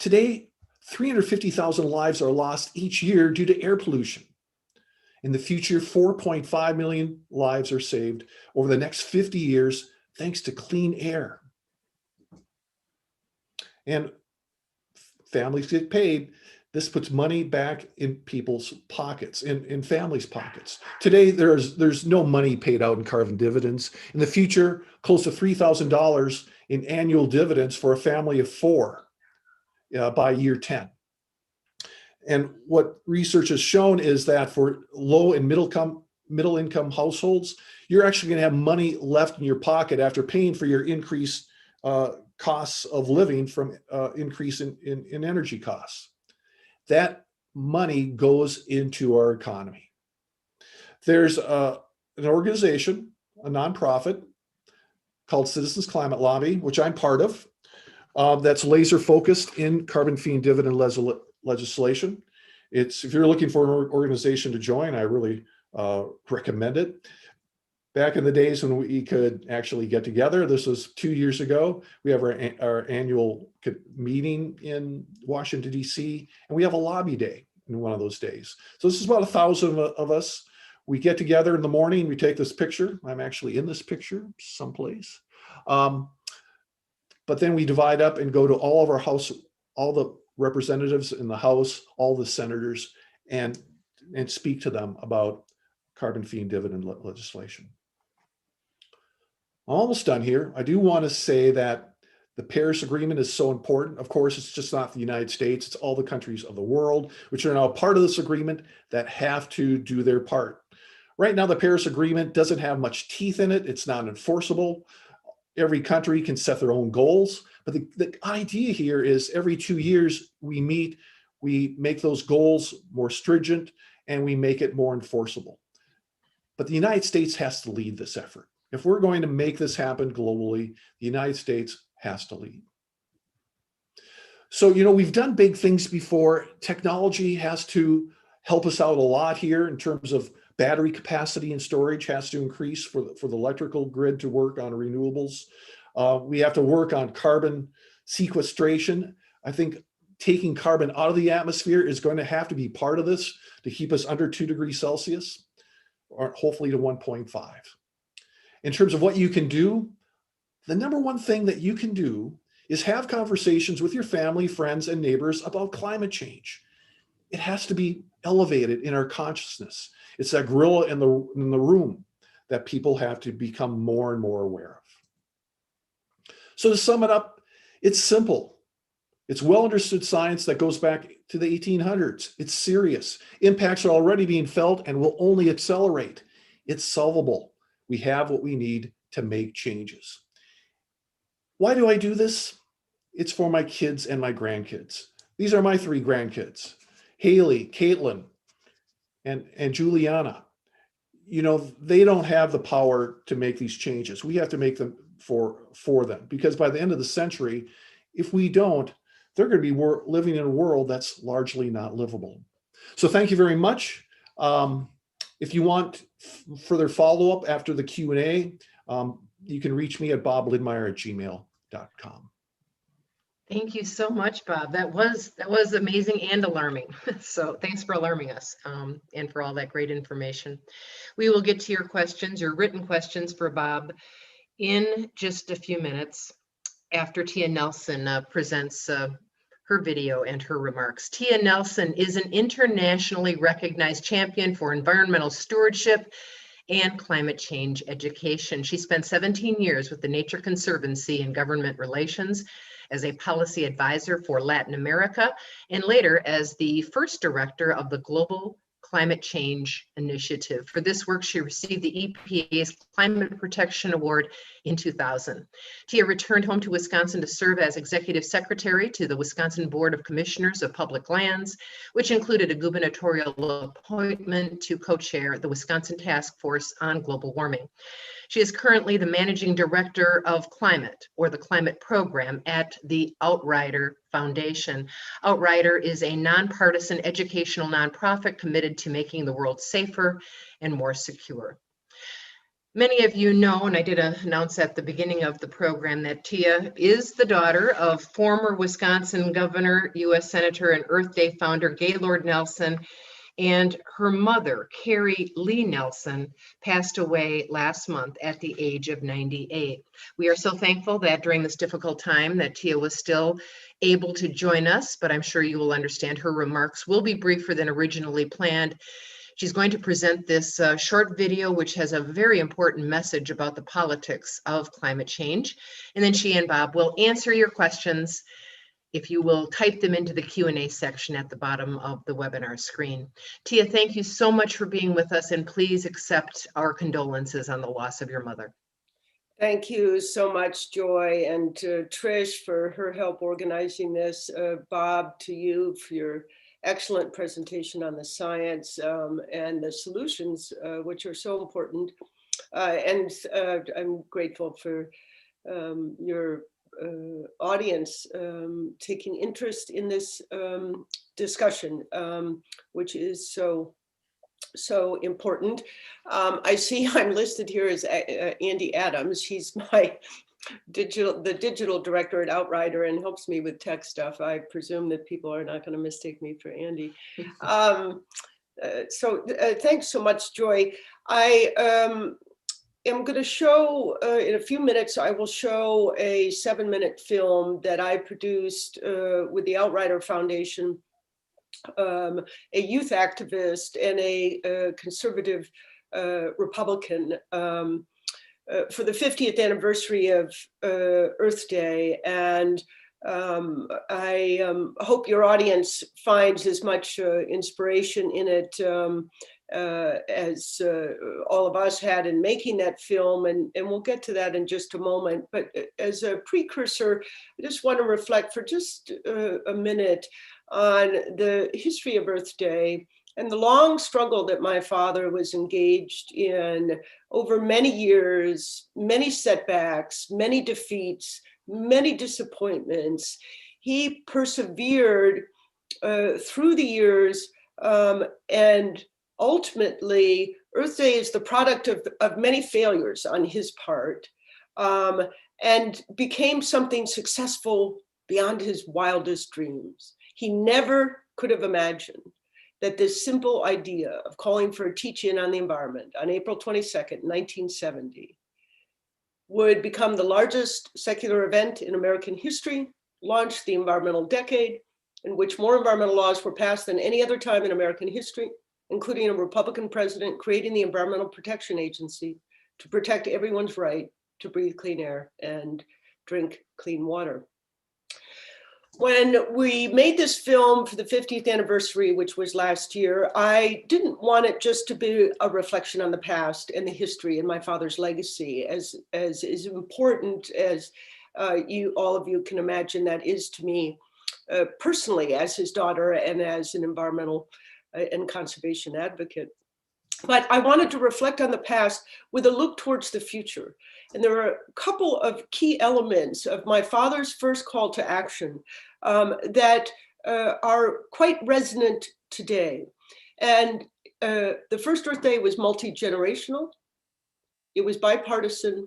Today, 350,000 lives are lost each year due to air pollution. In the future, 4.5 million lives are saved over the next 50 years thanks to clean air. And families get paid. This puts money back in people's pockets, in families' pockets. Today, there's no money paid out in carbon dividends. In the future, close to $3,000 in annual dividends for a family of 4 by year 10. And what research has shown is that for low and middle income households, you're actually going to have money left in your pocket after paying for your increased costs of living from increase in energy costs. That money goes into our economy. There's an organization, a nonprofit called Citizens Climate Lobby, which I'm part of, that's laser focused in carbon fee and dividend legislation. If you're looking for an organization to join, I really recommend it. Back in the days when we could actually get together, this was 2 years ago, we have our annual meeting in Washington, D.C., and we have a lobby day in one of those days. So this is about 1,000 of us. We get together in the morning, we take this picture. I'm actually in this picture someplace. But then we divide up and go to all of our house, all the representatives in the House, all the senators, and speak to them about carbon fee and dividend legislation. I'm almost done here. I do want to say that the Paris Agreement is so important. Of course, it's just not the United States, it's all the countries of the world, which are now part of this agreement that have to do their part. Right now, the Paris Agreement doesn't have much teeth in it. It's not enforceable. Every country can set their own goals. But the idea here is every 2 years we meet, we make those goals more stringent, and we make it more enforceable. But the United States has to lead this effort. If we're going to make this happen globally, the United States has to lead. So, we've done big things before. Technology has to help us out a lot here in terms of battery capacity and storage has to increase for the electrical grid to work on renewables. We have to work on carbon sequestration. I think taking carbon out of the atmosphere is going to have to be part of this to keep us under 2 degrees Celsius, or hopefully to 1.5. In terms of what you can do, the number one thing that you can do is have conversations with your family, friends, and neighbors about climate change. It has to be elevated in our consciousness. It's that gorilla in the room that people have to become more and more aware of. So to sum it up, it's simple. It's well understood science that goes back to the 1800s. It's serious. Impacts are already being felt and will only accelerate. It's solvable. We have what we need to make changes. Why do I do this? It's for my kids and my grandkids. These are my 3 grandkids, Haley, Caitlin, and Juliana. They don't have the power to make these changes. We have to make them for them, because by the end of the century, if we don't, they're going to be living in a world that's largely not livable. So thank you very much. If you want further follow-up after the Q&A, you can reach me at boblindmeyer@gmail.com. Thank you so much, Bob. That was amazing and alarming. So thanks for alarming us, and for all that great information. We will get to your questions, your written questions for Bob, in just a few minutes after Tia Nelson presents her video and her remarks. Tia Nelson is an internationally recognized champion for environmental stewardship and climate change education. She spent 17 years with the Nature Conservancy in government relations as a policy advisor for Latin America, and later as the first director of the Global Climate Change Initiative. For this work, she received the EPA's Climate Protection Award in 2000. Tia returned home to Wisconsin to serve as executive secretary to the Wisconsin Board of Commissioners of Public Lands, which included a gubernatorial appointment to co-chair the Wisconsin Task Force on Global Warming. She is currently the managing director of Climate, or the Climate Program, at the Outrider Foundation. Outrider is a nonpartisan educational nonprofit committed to making the world safer and more secure. Many of you know, and I did announce at the beginning of the program, that Tia is the daughter of former Wisconsin Governor, U.S. Senator, and Earth Day founder Gaylord Nelson, and her mother, Carrie Lee Nelson, passed away last month at the age of 98. We are so thankful that during this difficult time that Tia was still able to join us, but I'm sure you will understand her remarks will be briefer than originally planned. She's going to present this short video, which has a very important message about the politics of climate change. And then she and Bob will answer your questions if you will type them into the Q&A section at the bottom of the webinar screen. Tia, thank you so much for being with us, and please accept our condolences on the loss of your mother. Thank you so much, Joy, and to Trish for her help organizing this. Bob, to you for your excellent presentation on the science and the solutions, which are so important. And I'm grateful for your audience taking interest in this discussion, which is so important. I see I'm listed here as Andy Adams. He's the digital director at Outrider and helps me with tech stuff. I presume that people are not going to mistake me for Andy. Thanks so much, Joy. I am going to show, in a few minutes, I will show a 7-minute film that I produced with the Outrider Foundation, a youth activist and a conservative Republican for the 50th anniversary of Earth Day. And I hope your audience finds as much inspiration in it as all of us had in making that film, and we'll get to that in just a moment. But as a precursor, I just want to reflect for just a minute on the history of Earth Day and the long struggle that my father was engaged in over many years, many setbacks, many defeats, many disappointments. He persevered through the years, and ultimately, Earth Day is the product of many failures on his part, and became something successful beyond his wildest dreams. He never could have imagined that this simple idea of calling for a teach-in on the environment on April 22nd, 1970, would become the largest secular event in American history, launch the environmental decade, in which more environmental laws were passed than any other time in American history, including a Republican president creating the Environmental Protection Agency to protect everyone's right to breathe clean air and drink clean water. When we made this film for the 50th anniversary, which was last year, I didn't want it just to be a reflection on the past and the history and my father's legacy, as important as all of you can imagine that is to me personally as his daughter and as an environmental and conservation advocate. But I wanted to reflect on the past with a look towards the future. And there are a couple of key elements of my father's first call to action that are quite resonant today. And the first Earth Day was multi-generational, it was bipartisan,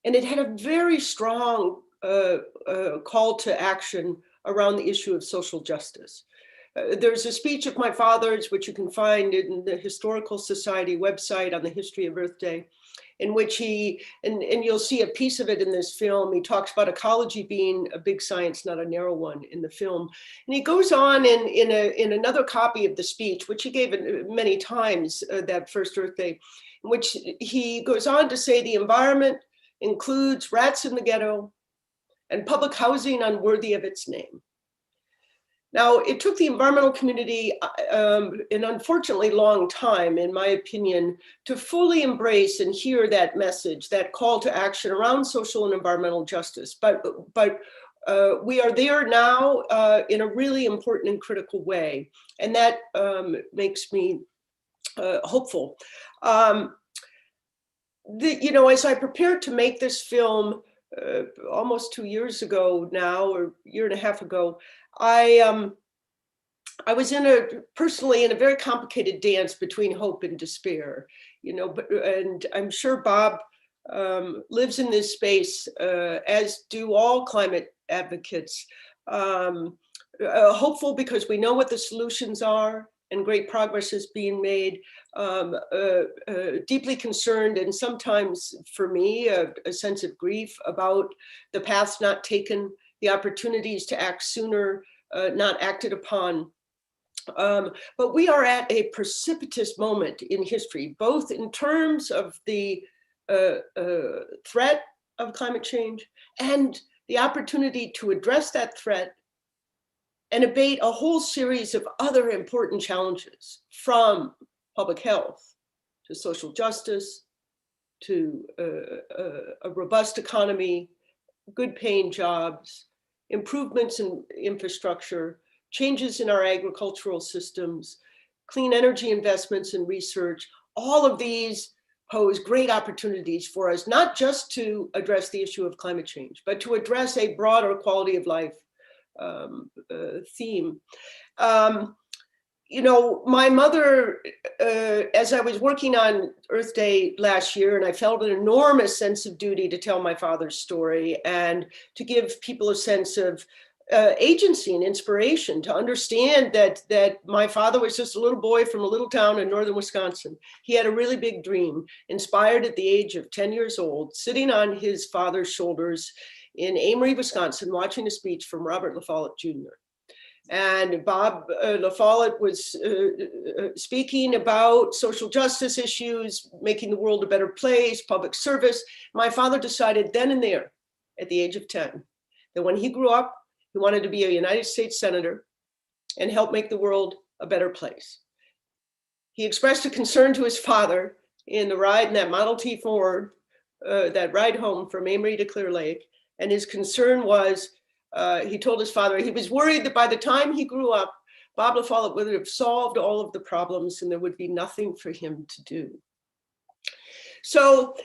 and it had a very strong call to action around the issue of social justice. There's a speech of my father's, which you can find in the Historical Society website on the history of Earth Day, in which he, and you'll see a piece of it in this film, he talks about ecology being a big science, not a narrow one in the film. And he goes on in another copy of the speech, which he gave many times that first Earth Day, in which he goes on to say the environment includes rats in the ghetto and public housing unworthy of its name. Now, it took the environmental community an unfortunately long time, in my opinion, to fully embrace and hear that message, that call to action around social and environmental justice. But we are there now in a really important and critical way. And that makes me hopeful. As I prepared to make this film almost 2 years ago now, or a year and a half ago, I was personally in a very complicated dance between hope and despair, and I'm sure Bob lives in this space, as do all climate advocates. Hopeful because we know what the solutions are and great progress is being made, deeply concerned, and sometimes for me, a sense of grief about the paths not taken, the opportunities to act sooner, not acted upon. But we are at a precipitous moment in history, both in terms of the threat of climate change and the opportunity to address that threat and abate a whole series of other important challenges, from public health to social justice to a robust economy, good paying jobs, improvements in infrastructure, changes in our agricultural systems, clean energy investments and research. All of these pose great opportunities for us, not just to address the issue of climate change, but to address a broader quality of life theme. My mother, as I was working on Earth Day last year, and I felt an enormous sense of duty to tell my father's story and to give people a sense of agency and inspiration, to understand that my father was just a little boy from a little town in northern Wisconsin. He had a really big dream, inspired at the age of 10 years old, sitting on his father's shoulders in Amory, Wisconsin, watching a speech from Robert La Follette Jr. And Bob La Follette was speaking about social justice issues, making the world a better place, public service. My father decided then and there, at the age of 10, that when he grew up, he wanted to be a United States Senator and help make the world a better place. He expressed a concern to his father in the ride in that Model T Ford, that ride home from Amory to Clear Lake. And his concern was, he told his father, he was worried that by the time he grew up, Bob La Follette would have solved all of the problems and there would be nothing for him to do. So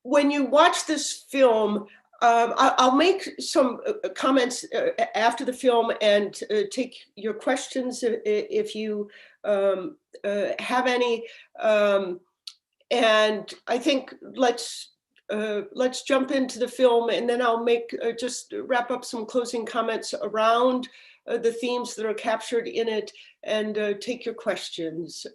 when you watch this film, I'll make some comments after the film and take your questions if you have any. And I think let's jump into the film, and then I'll make just wrap up some closing comments around the themes that are captured in it, and take your questions.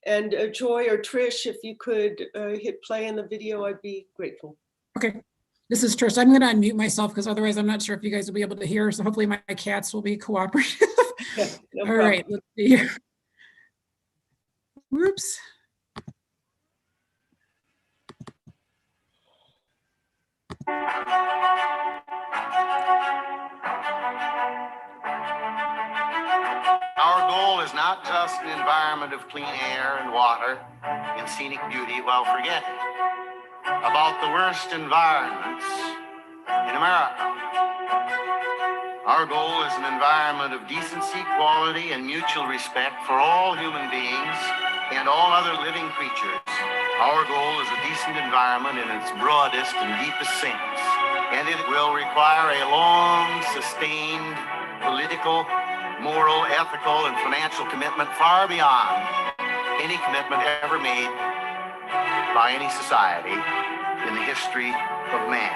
And Joy or Trish, if you could hit play in the video, I'd be grateful. Okay, this is Trish. I'm going to unmute myself because otherwise I'm not sure if you guys will be able to hear. So hopefully my cats will be cooperative. Yeah, no All problem. right, let's see here. Whoops. Our goal is not just an environment of clean air and water and scenic beauty while forgetting about the worst environments in America. Our goal is an environment of decency, quality, and mutual respect for all human beings and all other living creatures. Our goal is a decent environment in its broadest and deepest sense, and it will require a long, sustained political, moral, ethical, and financial commitment far beyond any commitment ever made by any society in the history of man.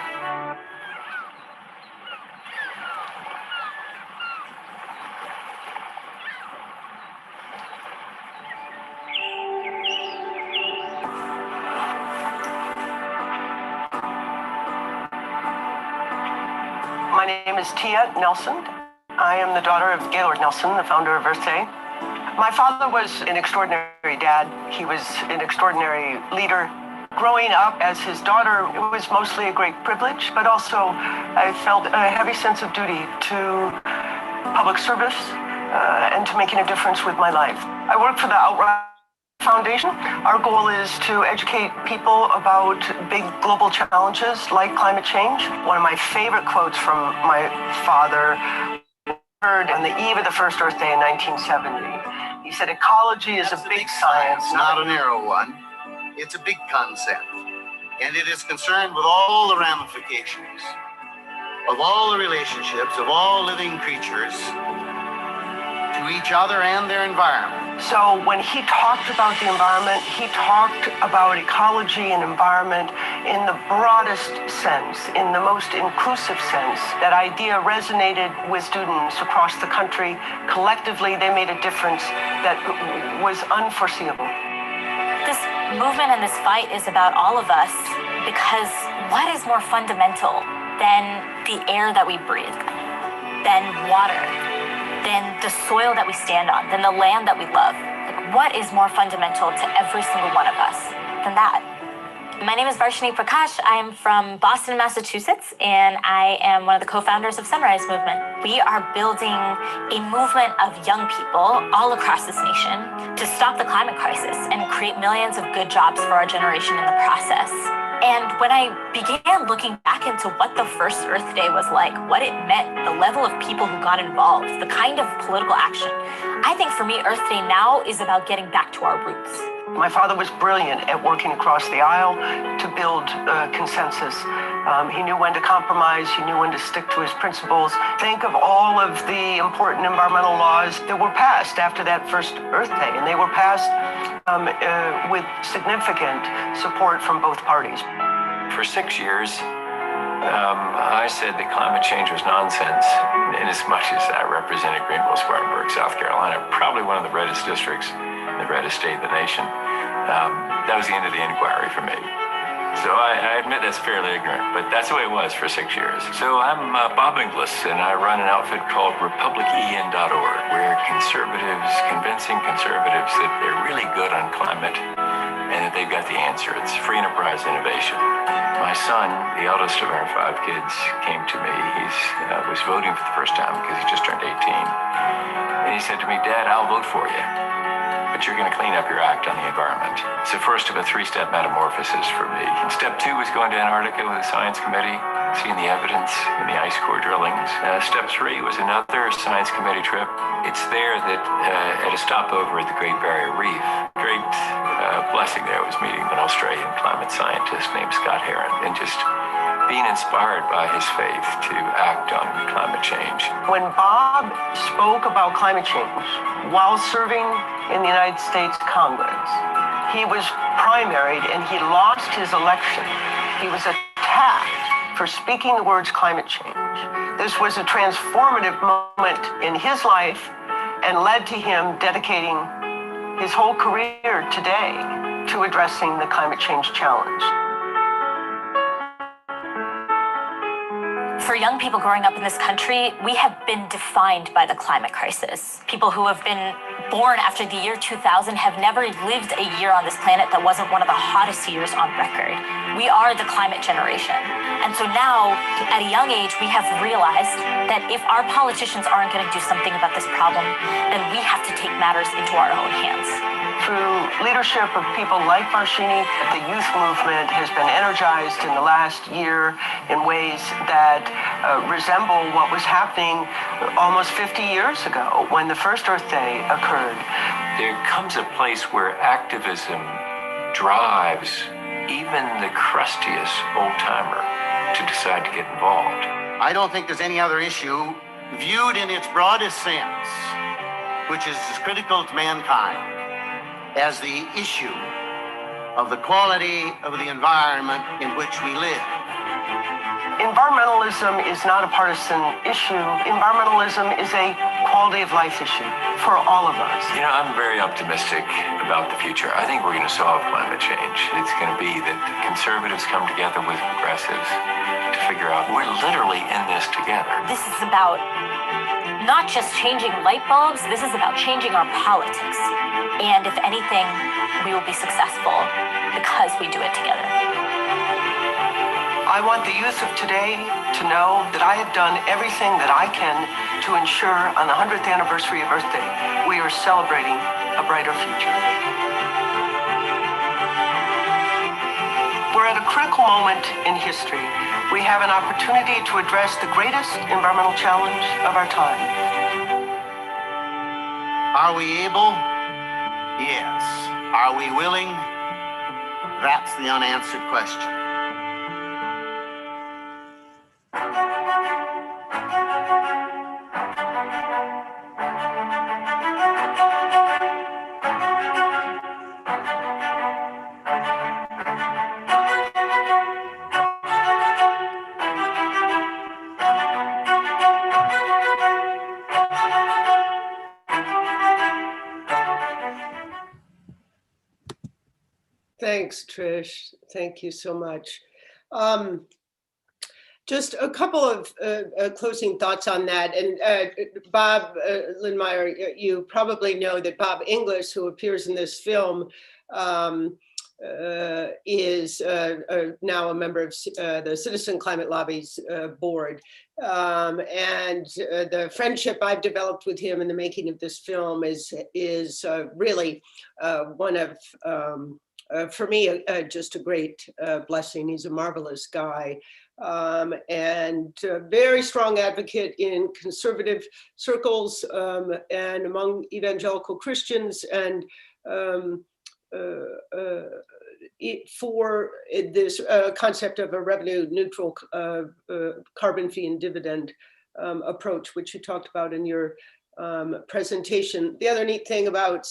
My name is Tia Nelson. I am the daughter of Gaylord Nelson, the founder of Earth Day. My father was an extraordinary dad. He was an extraordinary leader. Growing up as his daughter, it was mostly a great privilege, but also I felt a heavy sense of duty to public service and to making a difference with my life. I work for the Outright Foundation. Our goal is to educate people about big global challenges like climate change. One of my favorite quotes from my father heard on the eve of the first Earth Day in 1970. He said, "Ecology is a big science, not a narrow one. It's a big concept, and it is concerned with all the ramifications of all the relationships of all living creatures to each other and their environment." So when he talked about the environment, he talked about ecology and environment in the broadest sense, in the most inclusive sense. That idea resonated with students across the country. Collectively, they made a difference that was unforeseeable. This movement and this fight is about all of us, because what is more fundamental than the air that we breathe, than water, than the soil that we stand on, than the land that we love? Like, what is more fundamental to every single one of us than that? My name is Varshini Prakash. I'm from Boston, Massachusetts, and I am one of the co-founders of Sunrise Movement. We are building a movement of young people all across this nation to stop the climate crisis and create millions of good jobs for our generation in the process. And when I began looking back into what the first Earth Day was like, what it meant, the level of people who got involved, the kind of political action, I think for me, Earth Day now is about getting back to our roots. My father was brilliant at working across the aisle to build consensus. He knew when to compromise. He knew when to stick to his principles. Think of all of the important environmental laws that were passed after that first Earth Day, and they were passed with significant support from both parties. For 6 years, I said that climate change was nonsense, in as much as I represented Greenville-Spartanburg, South Carolina, probably one of the reddest districts, the reddest state in the nation. That was the end of the inquiry for me. So I admit that's fairly ignorant, but that's the way it was for 6 years. So I'm Bob Inglis, and I run an outfit called RepublicEN.org. We're conservatives, convincing conservatives that they're really good on climate and that they've got the answer. It's free enterprise innovation. My son, the eldest of our 5 kids, came to me. He was voting for the first time because he just turned 18. And he said to me, "Dad, I'll vote for you, but you're going to clean up your act on the environment." It's the first of a 3-step metamorphosis for me. And step 2 was going to Antarctica with a science committee, seeing the evidence in the ice core drillings. Step 3 was another science committee trip. It's there that at a stopover at the Great Barrier Reef, great blessing there was meeting an Australian climate scientist named Scott Heron and just being inspired by his faith to act on climate change. When Bob spoke about climate change while serving in the United States Congress, he was primaried and he lost his election. He was attacked for speaking the words climate change. This was a transformative moment in his life and led to him dedicating his whole career today to addressing the climate change challenge. For young people growing up in this country, we have been defined by the climate crisis. People who have been born after the year 2000 have never lived a year on this planet that wasn't one of the hottest years on record. We are the climate generation. And so now, at a young age, we have realized that if our politicians aren't going to do something about this problem, then we have to take matters into our own hands. Through leadership of people like Varshini, the youth movement has been energized in the last year in ways that resemble what was happening almost 50 years ago when the first Earth Day occurred. There comes a place where activism drives even the crustiest old-timer to decide to get involved. I don't think there's any other issue viewed in its broadest sense, which is as critical to mankind as the issue of the quality of the environment in which we live. Environmentalism is not a partisan issue. Environmentalism is a quality of life issue for all of us. You know, I'm very optimistic about the future. I think we're going to solve climate change. It's going to be that conservatives come together with progressives to figure out we're literally in this together. This is about not just changing light bulbs, this is about changing our politics. And if anything, we will be successful because we do it together. I want the youth of today to know that I have done everything that I can to ensure on the 100th anniversary of Earth Day, we are celebrating a brighter future. We're at a critical moment in history. We have an opportunity to address the greatest environmental challenge of our time. Are we able? Yes. Are we willing? That's the unanswered question. Thanks, Trish. Thank you so much. Just a couple of closing thoughts on that. And Bob Lindmeier, you probably know that Bob English, who appears in this film, is now a member of the Citizen Climate Lobby's board. And the friendship I've developed with him in the making of this film is really one of, for me, just a great blessing. He's a marvelous guy. And a very strong advocate in conservative circles and among evangelical Christians, and for this concept of a revenue neutral carbon fee and dividend approach, which you talked about in your presentation. The other neat thing about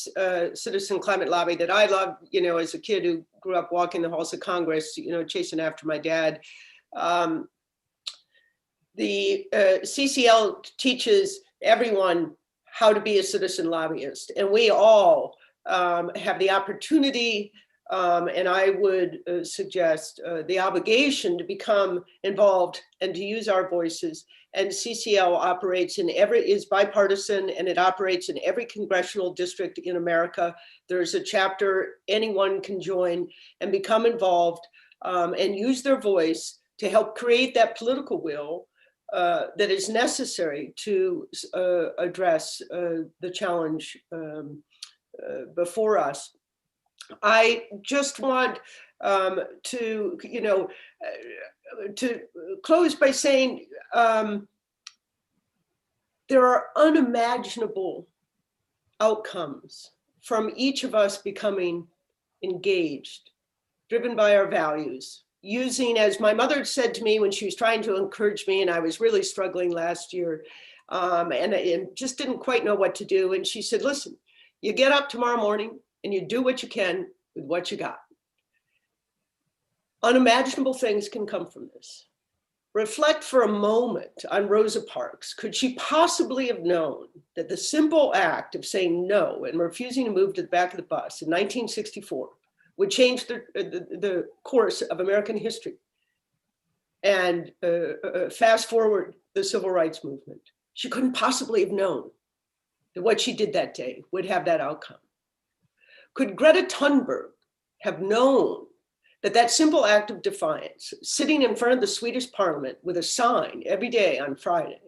Citizen Climate Lobby that I love, you know, as a kid who grew up walking the halls of Congress, you know, chasing after my dad, the CCL teaches everyone how to be a citizen lobbyist, and we all have the opportunity, and I would suggest the obligation to become involved and to use our voices. And CCL operates is bipartisan, and it operates in every congressional district in America. There's a chapter anyone can join and become involved and use their voice to help create that political will that is necessary to address the challenge before us. I just want to, you know, to close by saying there are unimaginable outcomes from each of us becoming engaged, driven by our values, using, as my mother said to me when she was trying to encourage me, and I was really struggling last year, and just didn't quite know what to do. And she said, listen, you get up tomorrow morning and you do what you can with what you got. Unimaginable things can come from this. Reflect for a moment on Rosa Parks. Could she possibly have known that the simple act of saying no and refusing to move to the back of the bus in 1964 would change the course of American history and fast forward the civil rights movement? She couldn't possibly have known that what she did that day would have that outcome. Could Greta Thunberg have known that that simple act of defiance, sitting in front of the Swedish parliament with a sign every day on Friday,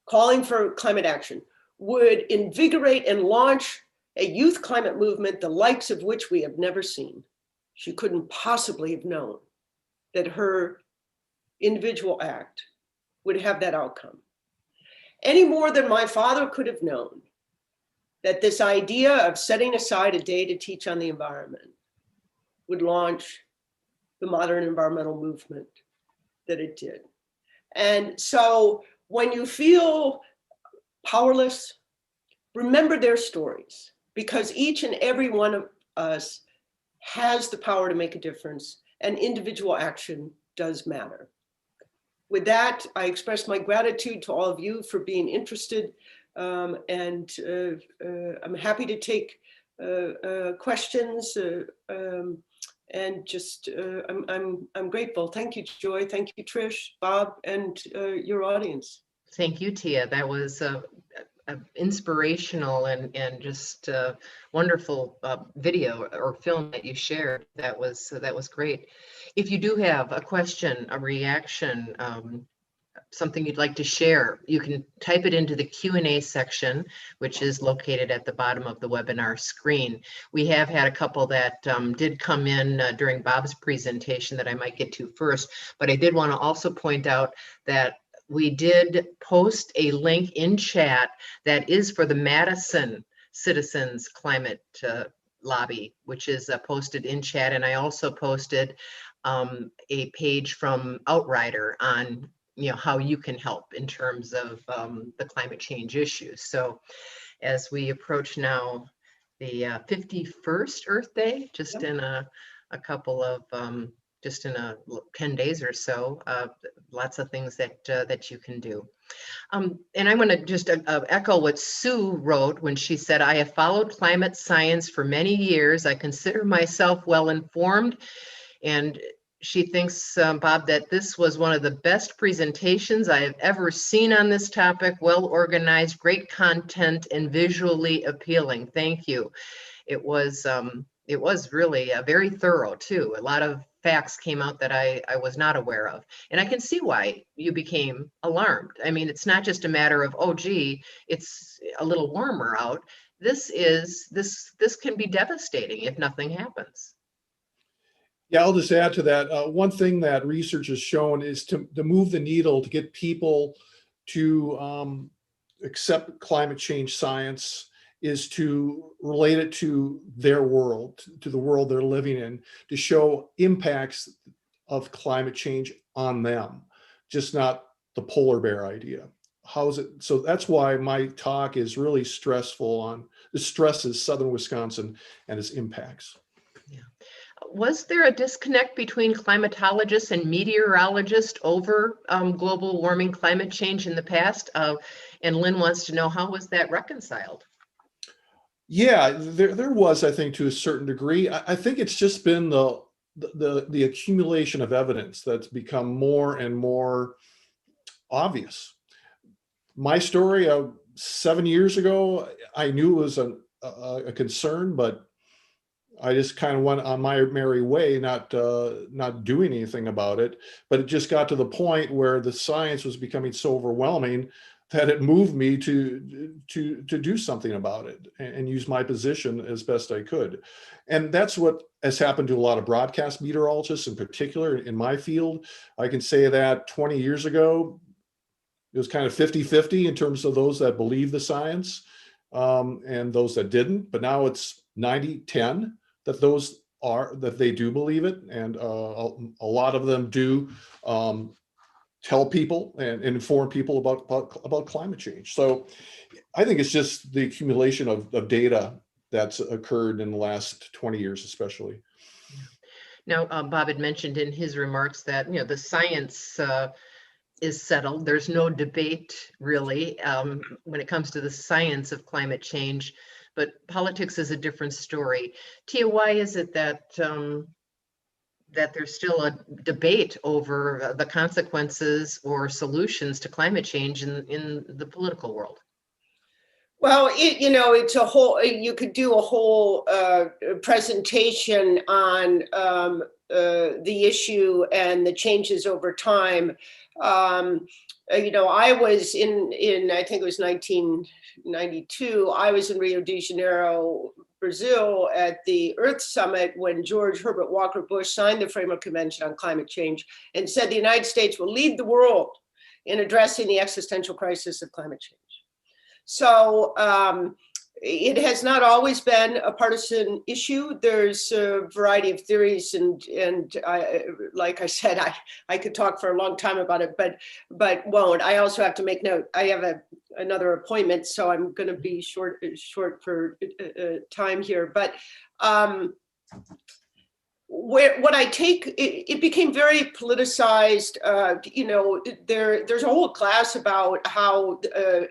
calling for climate action, would invigorate and launch a youth climate movement, the likes of which we have never seen? She couldn't possibly have known that her individual act would have that outcome. Any more than my father could have known that this idea of setting aside a day to teach on the environment would launch the modern environmental movement that it did. And so when you feel powerless, remember their stories, because each and every one of us has the power to make a difference, and individual action does matter. With that, I express my gratitude to all of you for being interested, and I'm happy to take questions, and just I'm grateful. Thank you, Joy. Thank you, Trish, Bob, and your audience. Thank you, Tia. That was inspirational and just wonderful video or film that you shared. That was great. If you do have a question, a reaction, something you'd like to share, you can type it into the Q&A section, which is located at the bottom of the webinar screen. We have had a couple that did come in during Bob's presentation that I might get to first, but I did want to also point out that we did post a link in chat that is for the Madison Citizens Climate Lobby, which is posted in chat. And I also posted a page from Outrider on how you can help in terms of the climate change issues. So as we approach now the 51st Earth Day, just in a couple of just in 10 days or so, lots of things that you can do. And I'm going to just echo what Sue wrote when she said, I have followed climate science for many years. I consider myself well informed. And she thinks, Bob, that this was one of the best presentations I have ever seen on this topic. Well organized, great content, and visually appealing. Thank you. It was really very thorough too. A lot of facts came out that I was not aware of. And I can see why you became alarmed. I mean, it's not just a matter of, oh, gee, it's a little warmer out. This can be devastating if nothing happens. Yeah, I'll just add to that. One thing that research has shown is to move the needle, to get people to accept climate change science, is to relate it to their world, to the world they're living in, to show impacts of climate change on them, just not the polar bear idea. How is it? So that's why my talk is really stressful on the stresses Southern Wisconsin and its impacts. Yeah. Was there a disconnect between climatologists and meteorologists over global warming climate change in the past? And Lynn wants to know, how was that reconciled? Yeah, there was, I think, to a certain degree. I think it's just been the accumulation of evidence that's become more and more obvious. My story 7 years ago, I knew it was a concern, but I just kind of went on my merry way, not doing anything about it. But it just got to the point where the science was becoming so overwhelming that it moved me to do something about it and use my position as best I could. And that's what has happened to a lot of broadcast meteorologists in particular in my field. I can say that 20 years ago, it was kind of 50-50 in terms of those that believe the science and those that didn't. But now it's 90-10 that they do believe it. And a lot of them do tell people and inform people about climate change. So I think it's just the accumulation of data that's occurred in the last 20 years, especially. Now, Bob had mentioned in his remarks that, the science is settled. There's no debate really when it comes to the science of climate change, but politics is a different story. Tia, why is it that that there's still a debate over the consequences or solutions to climate change in the political world? Well, it's a whole, you could do a whole presentation on the issue and the changes over time. I was in I think it was 1992, I was in Rio de Janeiro, Brazil at the Earth Summit when George Herbert Walker Bush signed the Framework Convention on Climate Change and said the United States will lead the world in addressing the existential crisis of climate change. So it has not always been a partisan issue. There's a variety of theories, and like I said, I could talk for a long time about it, but won't. I also have to make note. I have another appointment, so I'm going to be short for time here. But what I take, it became very politicized. You know, there's a whole class about how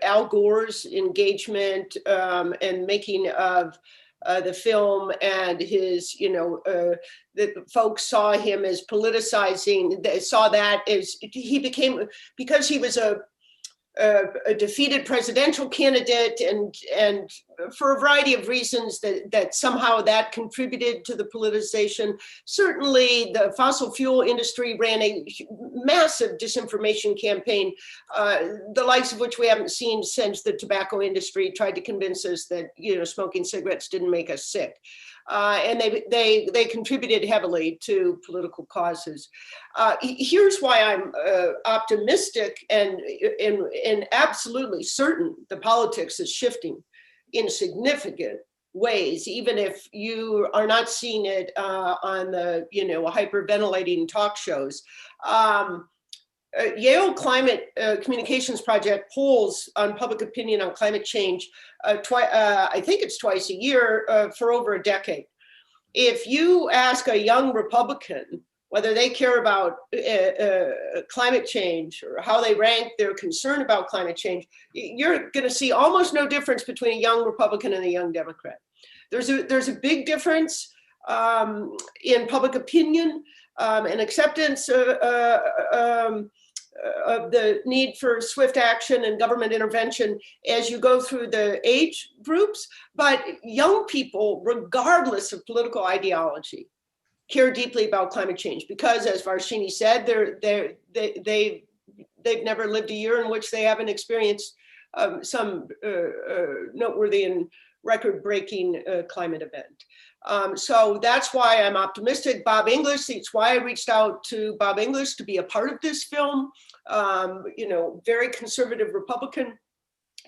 Al Gore's engagement and making of the film and his, you know, the folks saw him as politicizing. They saw that as he became, because he was a defeated presidential candidate, and for a variety of reasons that somehow that contributed to the politicization. Certainly the fossil fuel industry ran a massive disinformation campaign, the likes of which we haven't seen since the tobacco industry tried to convince us that, you know, smoking cigarettes didn't make us sick. And they contributed heavily to political causes. Here's why I'm optimistic and absolutely certain the politics is shifting in significant ways, even if you are not seeing it on the, you know, hyperventilating talk shows. Yale Climate Communications Project polls on public opinion on climate change, I think it's twice a year for over a decade. If you ask a young Republican whether they care about climate change or how they rank their concern about climate change, you're going to see almost no difference between a young Republican and a young Democrat. There's a big difference in public opinion and acceptance of the need for swift action and government intervention as you go through the age groups. But young people, regardless of political ideology, care deeply about climate change because, as Varshini said, they've never lived a year in which they haven't experienced some noteworthy and record-breaking climate event. So that's why I'm optimistic. Bob English, it's why I reached out to Bob English to be a part of this film. You know, very conservative Republican,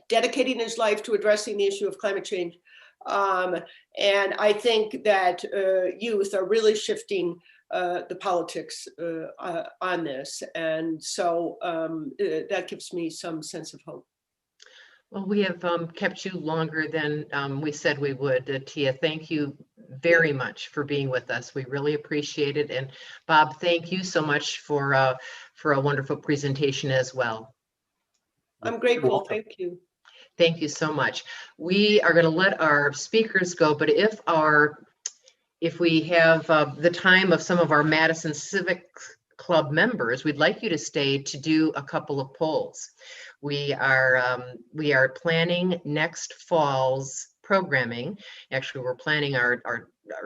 dedicating his life to addressing the issue of climate change. And I think that youth are really shifting the politics on this. And so that gives me some sense of hope. Well, we have kept you longer than we said we would. Tia, thank you very much for being with us. We really appreciate it. And Bob, thank you so much for a wonderful presentation as well. I'm grateful. Thank you. Thank you so much. We are going to let our speakers go, but if we have the time of some of our Madison Civic Club members, we'd like you to stay to do a couple of polls. We are planning next fall's programming. Actually, we're planning our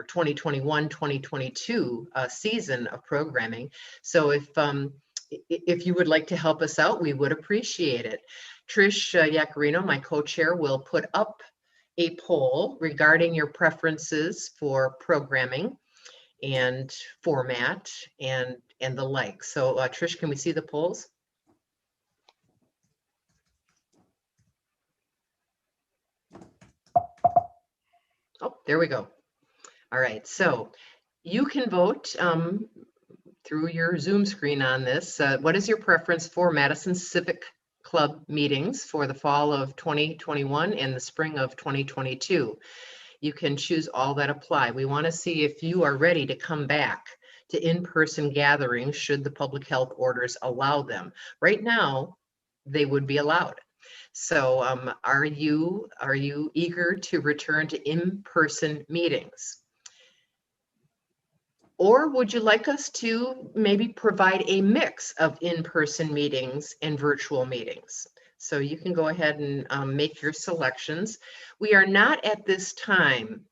2021-2022 season of programming. So if you would like to help us out, we would appreciate it. Trish Yacarino, my co-chair, will put up a poll regarding your preferences for programming and format and the like. So Trish, can we see the polls? Oh, there we go. All right, so you can vote through your Zoom screen on this. What is your preference for Madison Civic Club meetings for the fall of 2021 and the spring of 2022? You can choose all that apply. We want to see if you are ready to come back to in-person gatherings should the public health orders allow them. Right now, they would be allowed. So are you eager to return to in-person meetings? Or would you like us to maybe provide a mix of in-person meetings and virtual meetings? So you can go ahead and make your selections. We are not at this time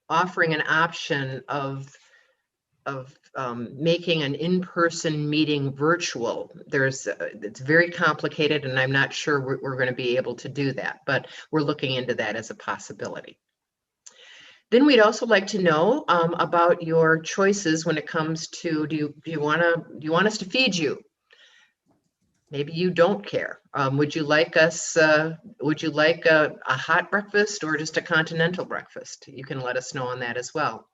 offering an option of making an in-person meeting virtual. It's very complicated, and I'm not sure we're going to be able to do that, but we're looking into that as a possibility. Then we'd also like to know about your choices when it comes to, do you want us to feed you? Maybe you don't care. Would you like a hot breakfast or just a continental breakfast? You can let us know on that as well.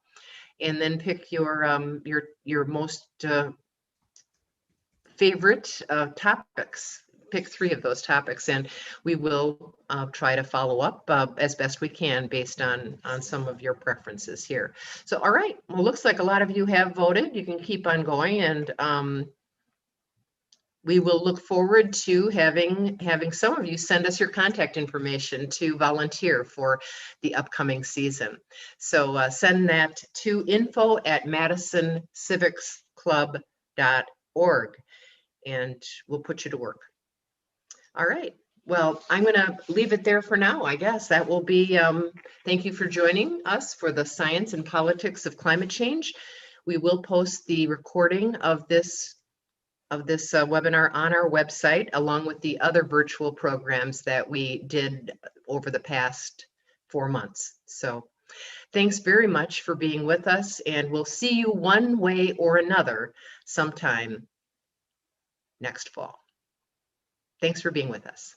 And then pick your most favorite topics pick 3 of those topics, and we will try to follow up as best we can based on some of your preferences here. So, all right, well, looks like a lot of you have voted. You can keep on going, and we will look forward to having some of you send us your contact information to volunteer for the upcoming season. So send that to info@madisonCivicsClub.org, and we'll put you to work. All right. Well, I'm going to leave it there for now, I guess. That will be, thank you for joining us for the Science and Politics of Climate Change. We will post the recording of this webinar on our website, along with the other virtual programs that we did over the past 4 months. So thanks very much for being with us, and we'll see you one way or another sometime next fall. Thanks for being with us.